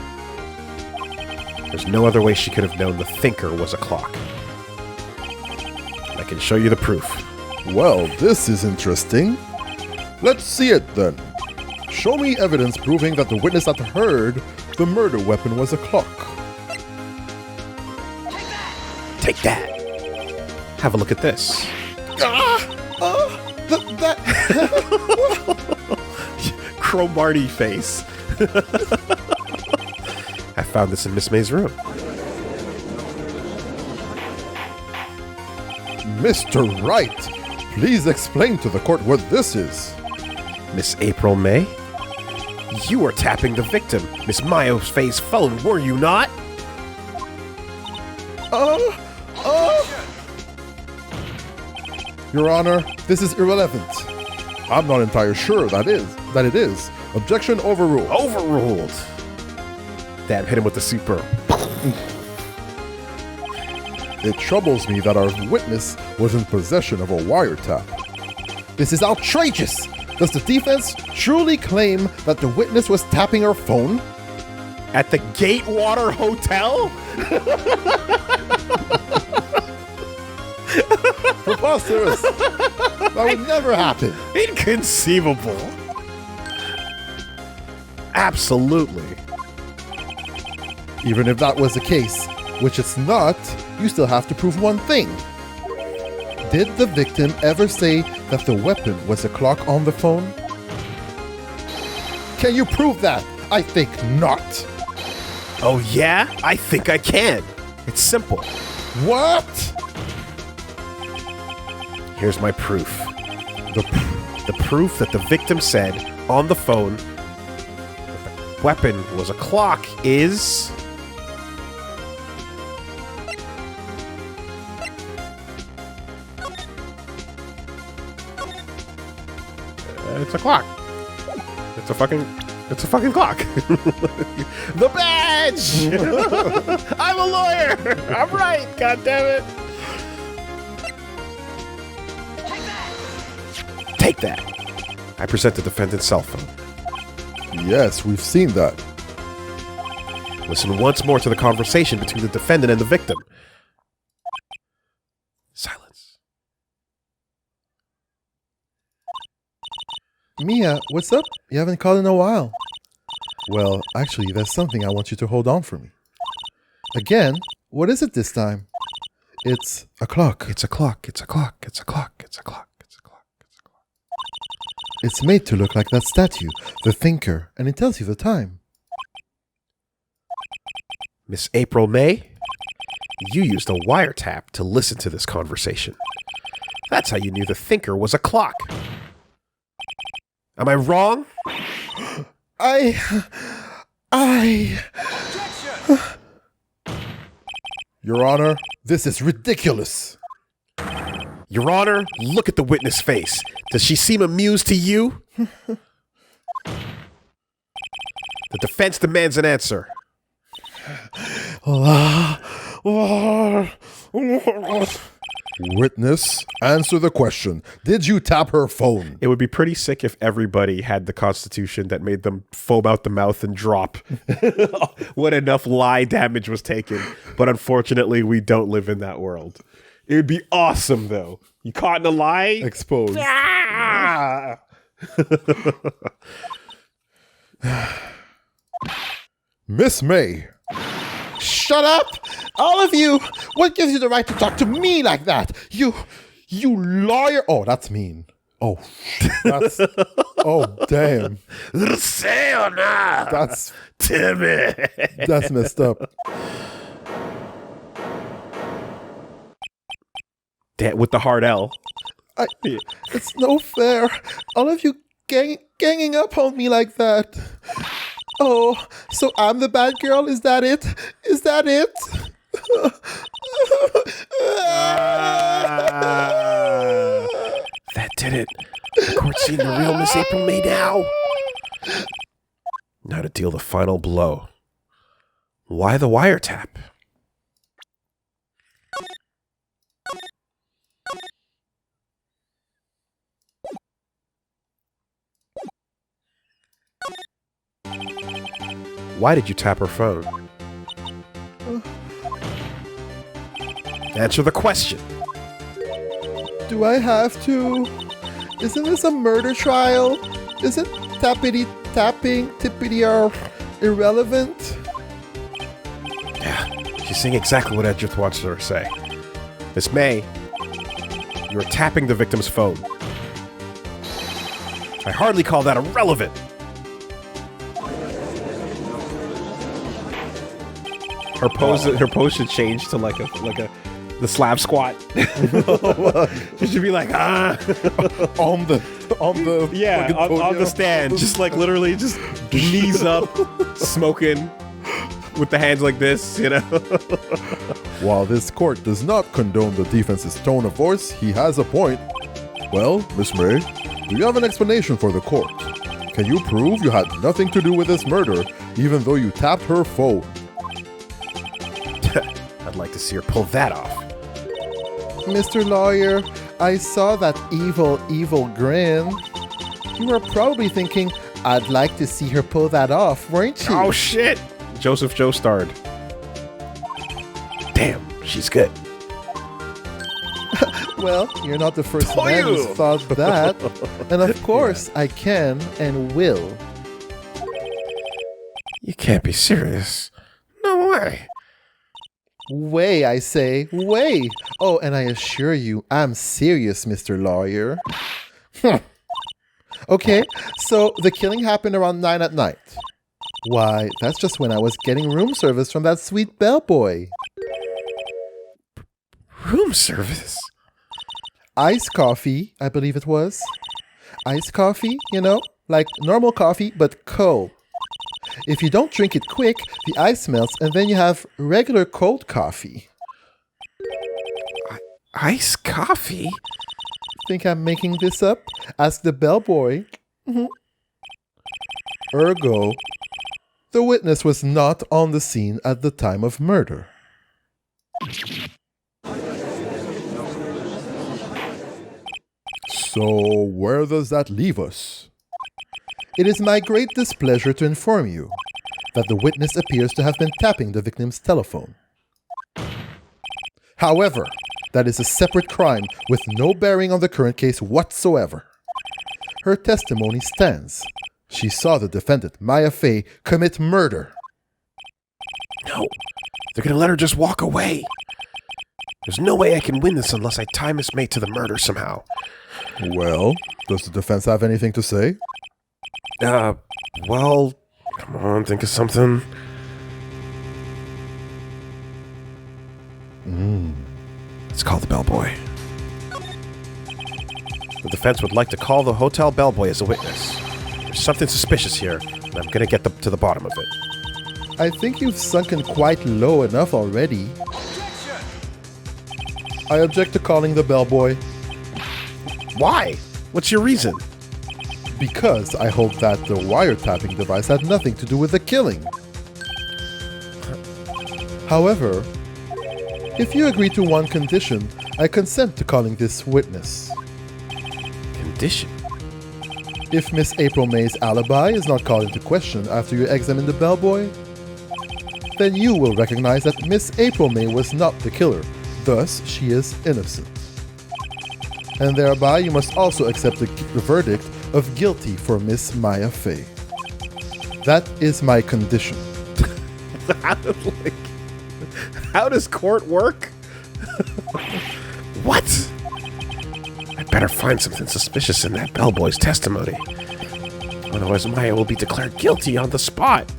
There's no other way she could have known the thinker was a clock. I can show you the proof. Well, this is interesting. Let's see it then. Show me evidence proving that the witness had heard the murder weapon was a clock. Take that. Have a look at this. That Cromartie face. I found this in Miss May's room. Mr. Wright, please explain to the court what this is. Miss April May? You were tapping the victim, Miss Maya Faye's phone, were you not? Your Honor, this is irrelevant. I'm not entirely sure that it is. Objection overruled. Overruled. Damn, hit him with the super. It troubles me that our witness was in possession of a wiretap. This is outrageous! Does the defense truly claim that the witness was tapping her phone? At the Gatewater Hotel? Preposterous! That would never happen. Inconceivable. Absolutely. Even if that was the case, which it's not, you still have to prove one thing. Did the victim ever say that the weapon was a clock on the phone? Can you prove that? I think not. Oh yeah? I think I can. It's simple. What? Here's my proof. The proof that the victim said on the phone that the weapon was a clock is... it's a clock. It's a fucking clock. The badge! I'm a lawyer! I'm right, goddammit! Take that! I present the defendant's cell phone. Yes, we've seen that. Listen once more to the conversation between the defendant and the victim. Silence. Mia, what's up? You haven't called in a while. Well, actually, there's something I want you to hold on for me. Again, what is it this time? It's a clock. It's a clock. It's a clock. It's a clock. It's a clock. It's a clock. It's a clock. It's made to look like that statue, the thinker, and it tells you the time. Miss April May, you used a wiretap to listen to this conversation. That's how you knew the thinker was a clock. Am I wrong? Your Honor, this is ridiculous. Your Honor, look at the witness face. Does she seem amused to you? The defense demands an answer. Witness, answer the question. Did you tap her phone? It would be pretty sick if everybody had the constitution that made them foam out the mouth and drop when enough lie damage was taken. But unfortunately, we don't live in that world. It would be awesome, though. You caught in a lie? Exposed. Ah! Miss May. Shut up! All of you! What gives you the right to talk to me like that? You lawyer! Oh, that's mean. Oh, that's... oh, damn. That's... Timmy! That's messed up. With the hard L. It's no fair. All of you ganging up on me like that. Oh, so I'm the bad girl? Is that it? Is that it? That did it. The court's seen the real Miss April May now. Now to deal the final blow. Why the wiretap? Why did you tap her phone? Answer the question. Do I have to? Isn't this a murder trial? Isn't tapping, tippity irrelevant? Yeah, she's saying exactly what Edgeworth wants her to say. Miss May, you are tapping the victim's phone. I hardly call that irrelevant. Her pose should change to like the slab squat. She should be like on the stand, just like literally just knees up, smoking with the hands like this, you know. While this court does not condone the defense's tone of voice, he has a point. Well, Miss May, do you have an explanation for the court? Can you prove you had nothing to do with this murder, even though you tapped her phone? I'd like to see her pull that off. Mr. Lawyer, I saw that evil grin. You were probably thinking, I'd like to see her pull that off, weren't you? Oh shit! Joseph Joe starred. Damn, she's good. Well, you're not the first man who's thought that. And of course, I can and will. You can't be serious. No way. Way, I say, way. Oh, and I assure you, I'm serious, Mr. Lawyer. Okay, so the killing happened around 9 at night. Why, that's just when I was getting room service from that sweet bellboy. Room service? Iced coffee, I believe it was. Iced coffee, you know, like normal coffee, but cold. If you don't drink it quick, the ice melts and then you have regular cold coffee. Iced coffee? Think I'm making this up? Ask the bellboy. Ergo, the witness was not on the scene at the time of murder. So, where does that leave us? It is my great displeasure to inform you that the witness appears to have been tapping the victim's telephone. However, that is a separate crime with no bearing on the current case whatsoever. Her testimony stands. She saw the defendant, Maya Fey, commit murder. No, they're gonna let her just walk away. There's no way I can win this unless I tie Miss May to the murder somehow. Well, does the defense have anything to say? Well, come on, think of something. Let's call the bellboy. The defense would like to call the hotel bellboy as a witness. There's something suspicious here, and I'm gonna get to the bottom of it. I think you've sunken quite low enough already. I object to calling the bellboy Why? What's your reason? because I hold that the wiretapping device had nothing to do with the killing. However, if you agree to one condition, I consent to calling this witness. Condition? If Miss April May's alibi is not called into question after you examine the bellboy, then you will recognize that Miss April May was not the killer, thus she is innocent. And thereby you must also accept the verdict of guilty for Miss Maya Fey. That is my condition. How does court work? What? I better find something suspicious in that bellboy's testimony. Otherwise, Maya will be declared guilty on the spot.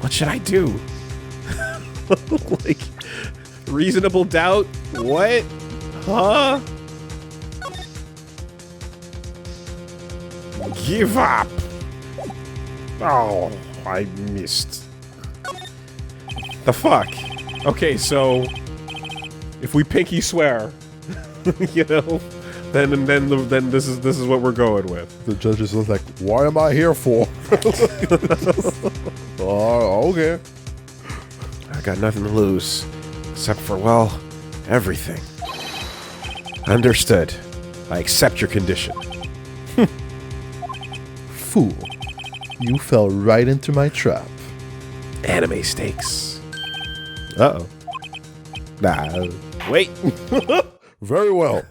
What should I do? Like, reasonable doubt? What? Huh? Give up! Oh, I missed. The fuck? Okay, so if we pinky swear, you know, then this is what we're going with. The judge is like, what am I here for? Okay. I got nothing to lose, except for, well, everything. Understood. I accept your condition. Fool, you fell right into my trap. Anime stakes. Uh-oh. Nah, wait. Very well.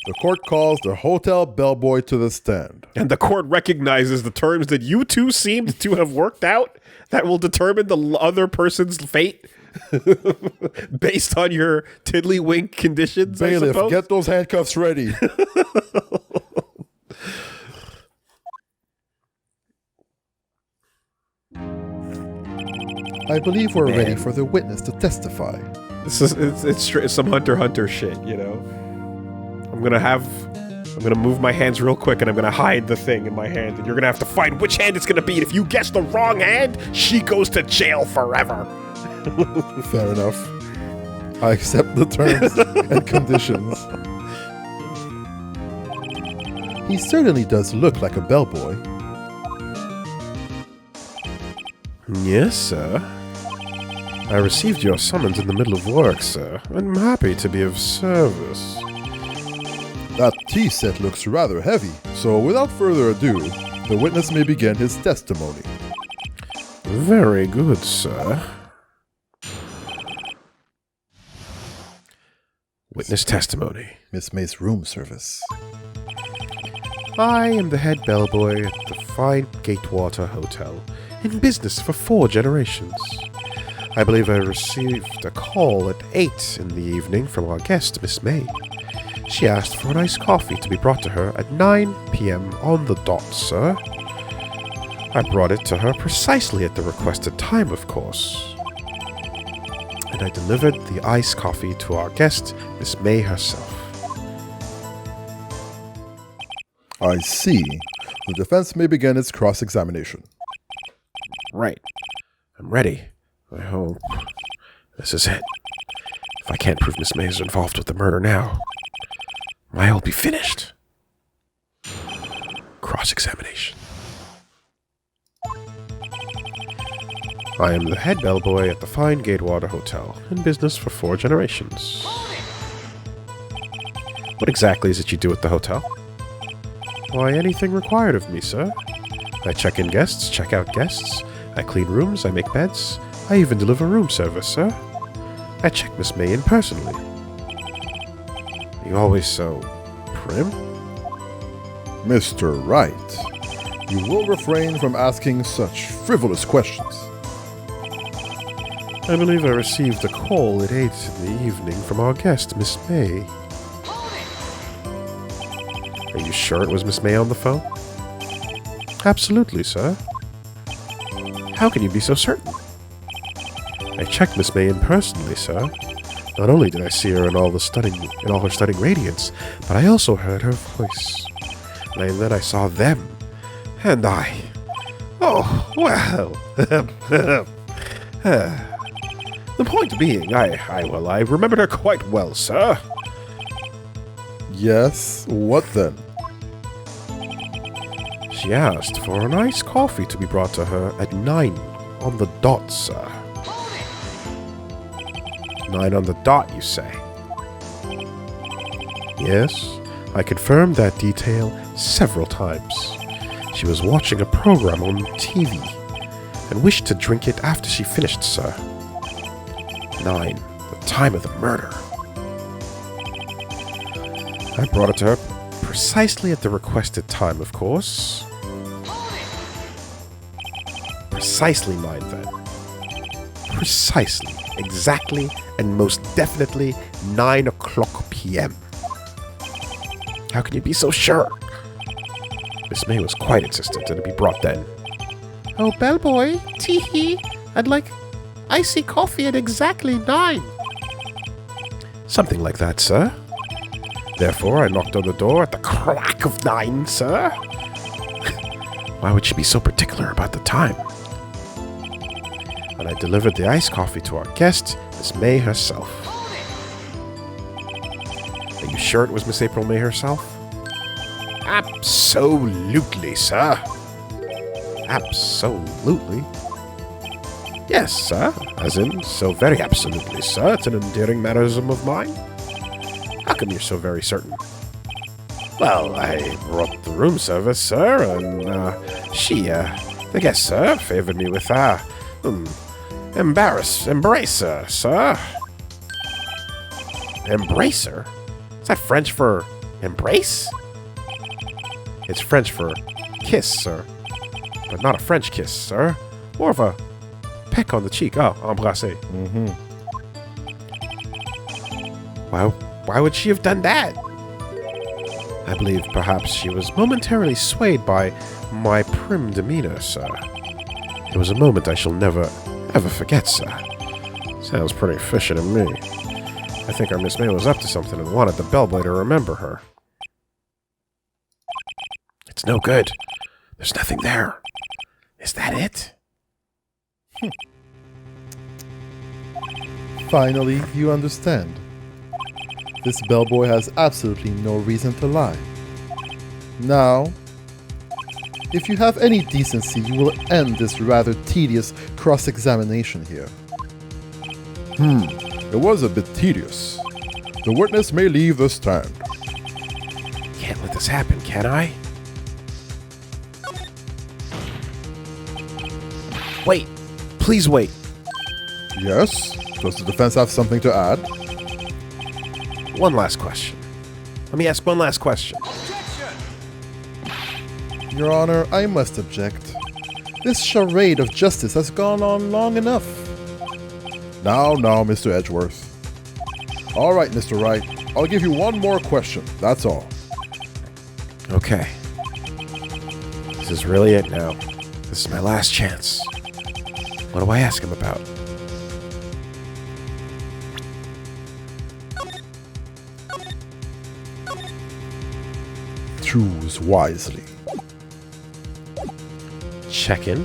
The court calls the hotel bellboy to the stand. And the court recognizes the terms that you two seemed to have worked out that will determine the other person's fate based on your tiddlywink conditions, I Bailiff, suppose? get those handcuffs ready. I believe we're ready for the witness to testify. It's some Hunter x Hunter shit, you know? I'm gonna move my hands real quick and I'm gonna hide the thing in my hand and you're gonna have to find which hand it's gonna be, and if you guess the wrong hand, she goes to jail forever. Fair enough. I accept the terms and conditions. He certainly does look like a bellboy. Yes, sir. I received your summons in the middle of work, sir. I'm happy to be of service. That tea set looks rather heavy, so without further ado, the witness may begin his testimony. Very good, sir. Witness testimony. Miss May's room service. I am the head bellboy at the fine Gatewater Hotel, in business for 4 generations. I believe I received a call at 8 in the evening from our guest, Miss May. She asked for an iced coffee to be brought to her at 9 p.m. on the dot, sir. I brought it to her precisely at the requested time, of course. And I delivered the iced coffee to our guest, Miss May herself. I see. The defense may begin its cross-examination. Right. I'm ready. I hope. This is it. If I can't prove Miss May is involved with the murder now, I'll be finished. Cross-examination. I am the head bellboy at the fine Gatewater Hotel, in business for 4 generations. What exactly is it you do at the hotel? Why, anything required of me, sir. I check in guests, check out guests. I clean rooms, I make beds. I even deliver room service, sir. I check Miss May in personally. Are you always so prim? Mr. Wright, you will refrain from asking such frivolous questions. I believe I received a call at 8 in the evening from our guest, Miss May. Are you sure it was Miss May on the phone? Absolutely, sir. How can you be so certain? I checked Miss May in personally, sir. Not only did I see her in all her stunning radiance, but I also heard her voice. And then I saw them. And I... Oh, well... The point being, I remembered her quite well, sir. Yes, what then? She asked for an iced coffee to be brought to her at 9 on the dot, sir. 9 on the dot, you say? Yes, I confirmed that detail several times. She was watching a program on TV and wished to drink it after she finished, sir. 9, the time of the murder. I brought it to her precisely at the requested time, of course. Precisely 9, then. Precisely, exactly, and most definitely 9 o'clock p.m. How can you be so sure? Miss May was quite insistent that it be brought then. Oh, bellboy, tee-hee, I'd like icy coffee at exactly 9. Something like that, sir. Therefore, I knocked on the door at the crack of 9, sir. Why would she be so particular about the time? And I delivered the iced coffee to our guest, Miss May herself. Are you sure it was Miss April May herself? Absolutely, sir. Absolutely. Yes, sir. As in, so very absolutely, sir. It's an endearing mannerism of mine. How come you're so very certain? Well, I brought the room service, sir, and, the guest, sir, favored me with, embracer, sir. Embracer? Is that French for embrace? It's French for kiss, sir. But not a French kiss, sir. More of a peck on the cheek. Oh, embrasser. Mm-hmm. Why would she have done that? I believe perhaps she was momentarily swayed by my prim demeanor, sir. It was a moment I shall never, ever forget, sir. Sounds pretty fishy to me. I think our Miss May was up to something and wanted the bellboy to remember her. It's no good. There's nothing there. Is that it? Finally, you understand. This bellboy has absolutely no reason to lie. Now, if you have any decency, you will end this rather tedious cross-examination here. It was a bit tedious. The witness may leave the stand. Can't let this happen, can I? Wait. Please wait. Yes? Does the defense have something to add? One last question. Let me ask one last question. Your Honor, I must object. This charade of justice has gone on long enough. Now, Mr. Edgeworth. All right, Mr. Wright. I'll give you one more question. That's all. Okay. This is really it now. This is my last chance. What do I ask him about? Choose wisely. Check-in,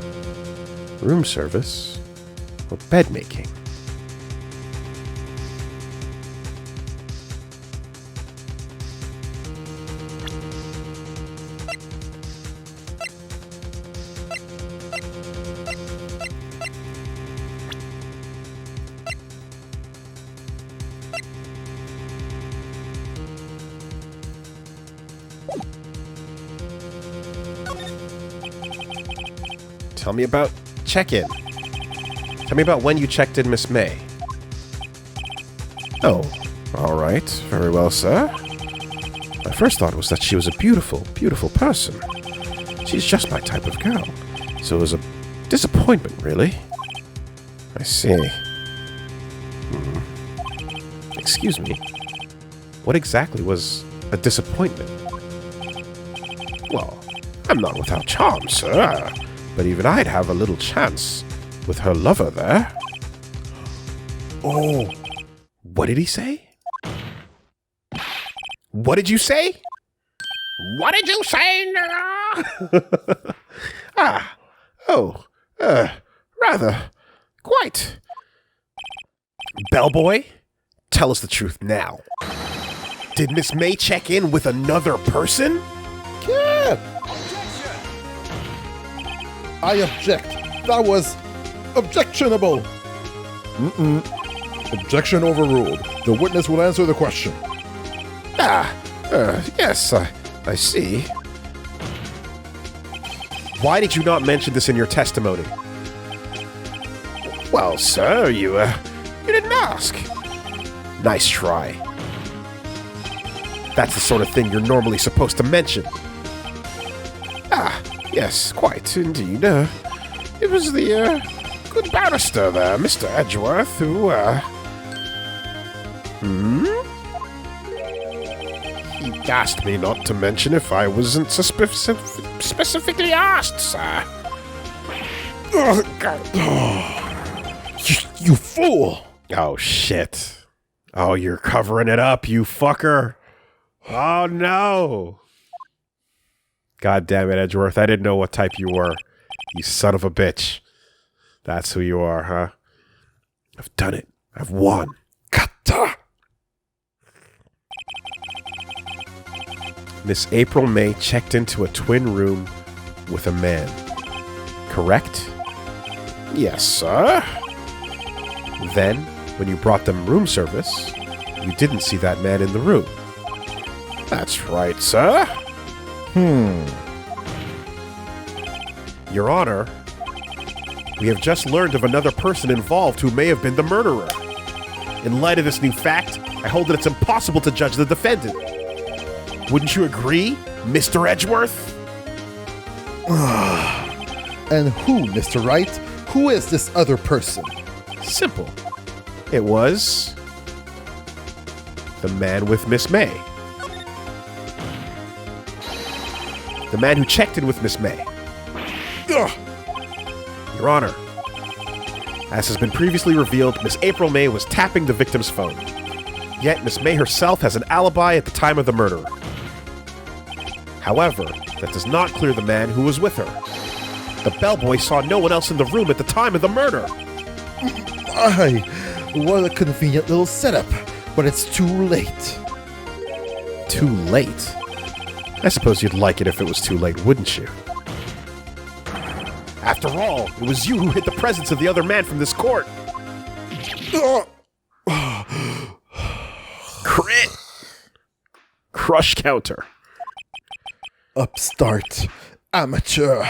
room service, or bed making? Tell me about check-in. Tell me about when you checked in Miss May. Oh, all right. Very well, sir. My first thought was that she was a beautiful, beautiful person. She's just my type of girl. So it was a disappointment, really. I see. Excuse me. What exactly was a disappointment? Well, I'm not without charm, sir. But even I'd have a little chance with her lover there. Oh. What did he say? What did you say? What did you say? Rather. Quite. Bellboy, tell us the truth now. Did Miss May check in with another person? Yeah. I object. That was objectionable. Objection overruled. The witness will answer the question. Yes, I see. Why did you not mention this in your testimony? Well, sir, you didn't ask. Nice try. That's the sort of thing you're normally supposed to mention. Yes, quite indeed. It was the good barrister there, Mr. Edgeworth, who, He asked me not to mention if I wasn't specifically asked, sir. Oh, God. You fool! Oh, shit. Oh, you're covering it up, you fucker. Oh, no. God damn it, Edgeworth. I didn't know what type you were. You son of a bitch. That's who you are, huh? I've done it. I've won. Kata! Miss April May checked into a twin room with a man. Correct? Yes, sir. Then, when you brought them room service, you didn't see that man in the room. That's right, sir. Your Honor, we have just learned of another person involved who may have been the murderer. In light of this new fact, I hold that it's impossible to judge the defendant. Wouldn't you agree, Mr. Edgeworth? And who, Mr. Wright? Who is this other person? Simple. It was the man with Miss May. The man who checked in with Miss May. Your Honor, as has been previously revealed, Miss April May was tapping the victim's phone. Yet Miss May herself has an alibi at the time of the murder. However, that does not clear the man who was with her. The bellboy saw no one else in the room at the time of the murder. What a convenient little setup, but it's too late. Too late? I suppose you'd like it if it was too late, wouldn't you? After all, it was you who hid the presence of the other man from this court. Crit! Crush counter. Upstart. Amateur.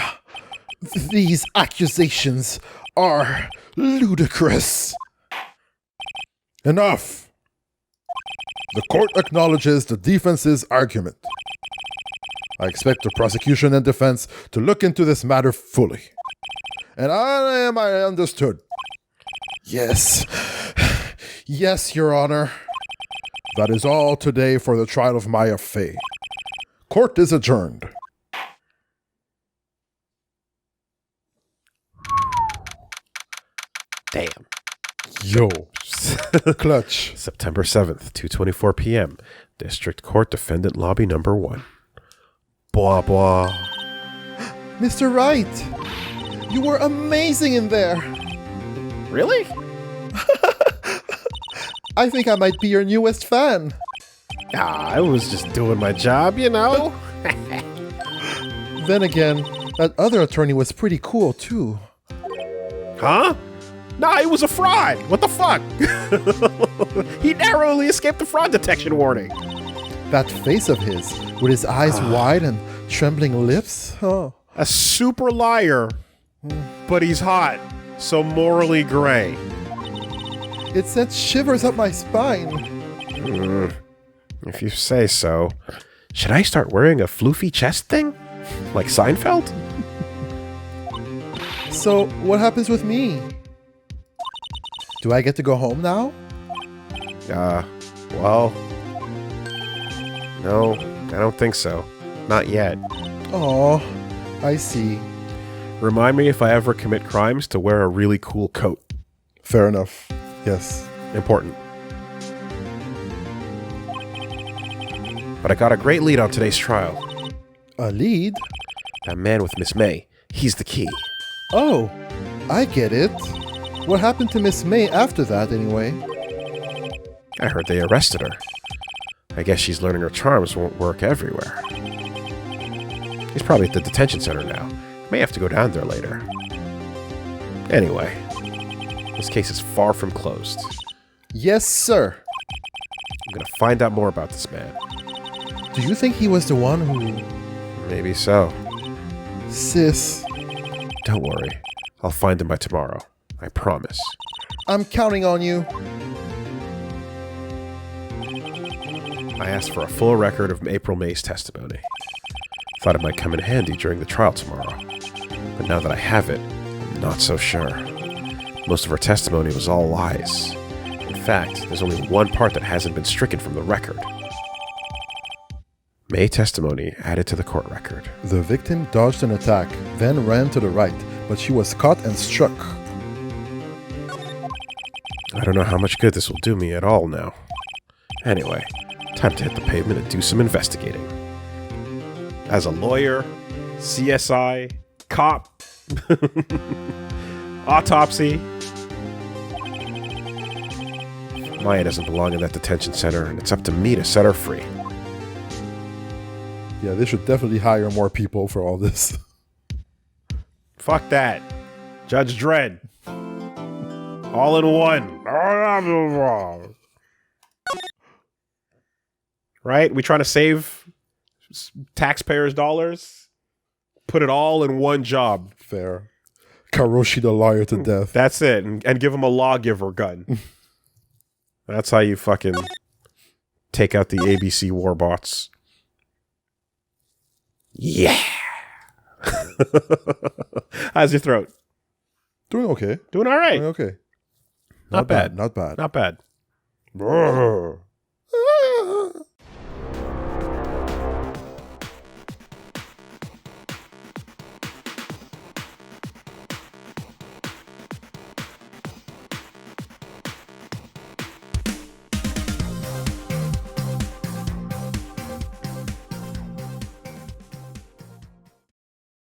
These accusations are ludicrous. Enough. The court acknowledges the defense's argument. I expect the prosecution and defense to look into this matter fully. And I understood. Yes, Yes, Your Honor. That is all today for the trial of Maya Fey. Court is adjourned. Damn. Yo. Clutch. September 7th, 2:24 p.m. District Court Defendant Lobby Number 1. Blah, blah. Mr. Wright, you were amazing in there. Really? I think I might be your newest fan. I was just doing my job, you know? Then again, that other attorney was pretty cool too. Huh? Nah, he was a fraud. What the fuck? He narrowly escaped the fraud detection warning. That face of his, with his eyes wide and trembling lips. Oh. A super liar, but he's hot, so morally gray. It sent shivers up my spine. If you say so. Should I start wearing a floofy chest thing? Like Seinfeld? So, what happens with me? Do I get to go home now? Well... No, I don't think so. Not yet. Oh, I see. Remind me if I ever commit crimes to wear a really cool coat. Fair enough. Yes. Important. But I got a great lead on today's trial. A lead? That man with Miss May. He's the key. Oh, I get it. What happened to Miss May after that, anyway? I heard they arrested her. I guess she's learning her charms won't work everywhere. He's probably at the detention center now. May have to go down there later. Anyway, this case is far from closed. Yes, sir. I'm gonna find out more about this man. Do you think he was the one who... Maybe so. Sis, Don't worry. I'll find him by tomorrow. I promise. I'm counting on you. I asked for a full record of April May's testimony. Thought it might come in handy during the trial tomorrow. But now that I have it, I'm not so sure. Most of her testimony was all lies. In fact, there's only one part that hasn't been stricken from the record. May testimony added to the court record. The victim dodged an attack, then ran to the right, but she was caught and struck. I don't know how much good this will do me at all now. Anyway, time to hit the pavement and do some investigating. As a lawyer, CSI, cop, autopsy. Maya doesn't belong in that detention center, and it's up to me to set her free. Yeah, they should definitely hire more people for all this. Fuck that. Judge Dredd. All in one. Right? We trying to save taxpayers' dollars? Put it all in one job. Fair. Karoshi the lawyer to death. That's it. And give him a lawgiver gun. That's how you fucking take out the ABC warbots. Yeah. How's your throat? Doing okay. Doing all right. Doing okay. Not bad. Not bad. Not bad. Brr.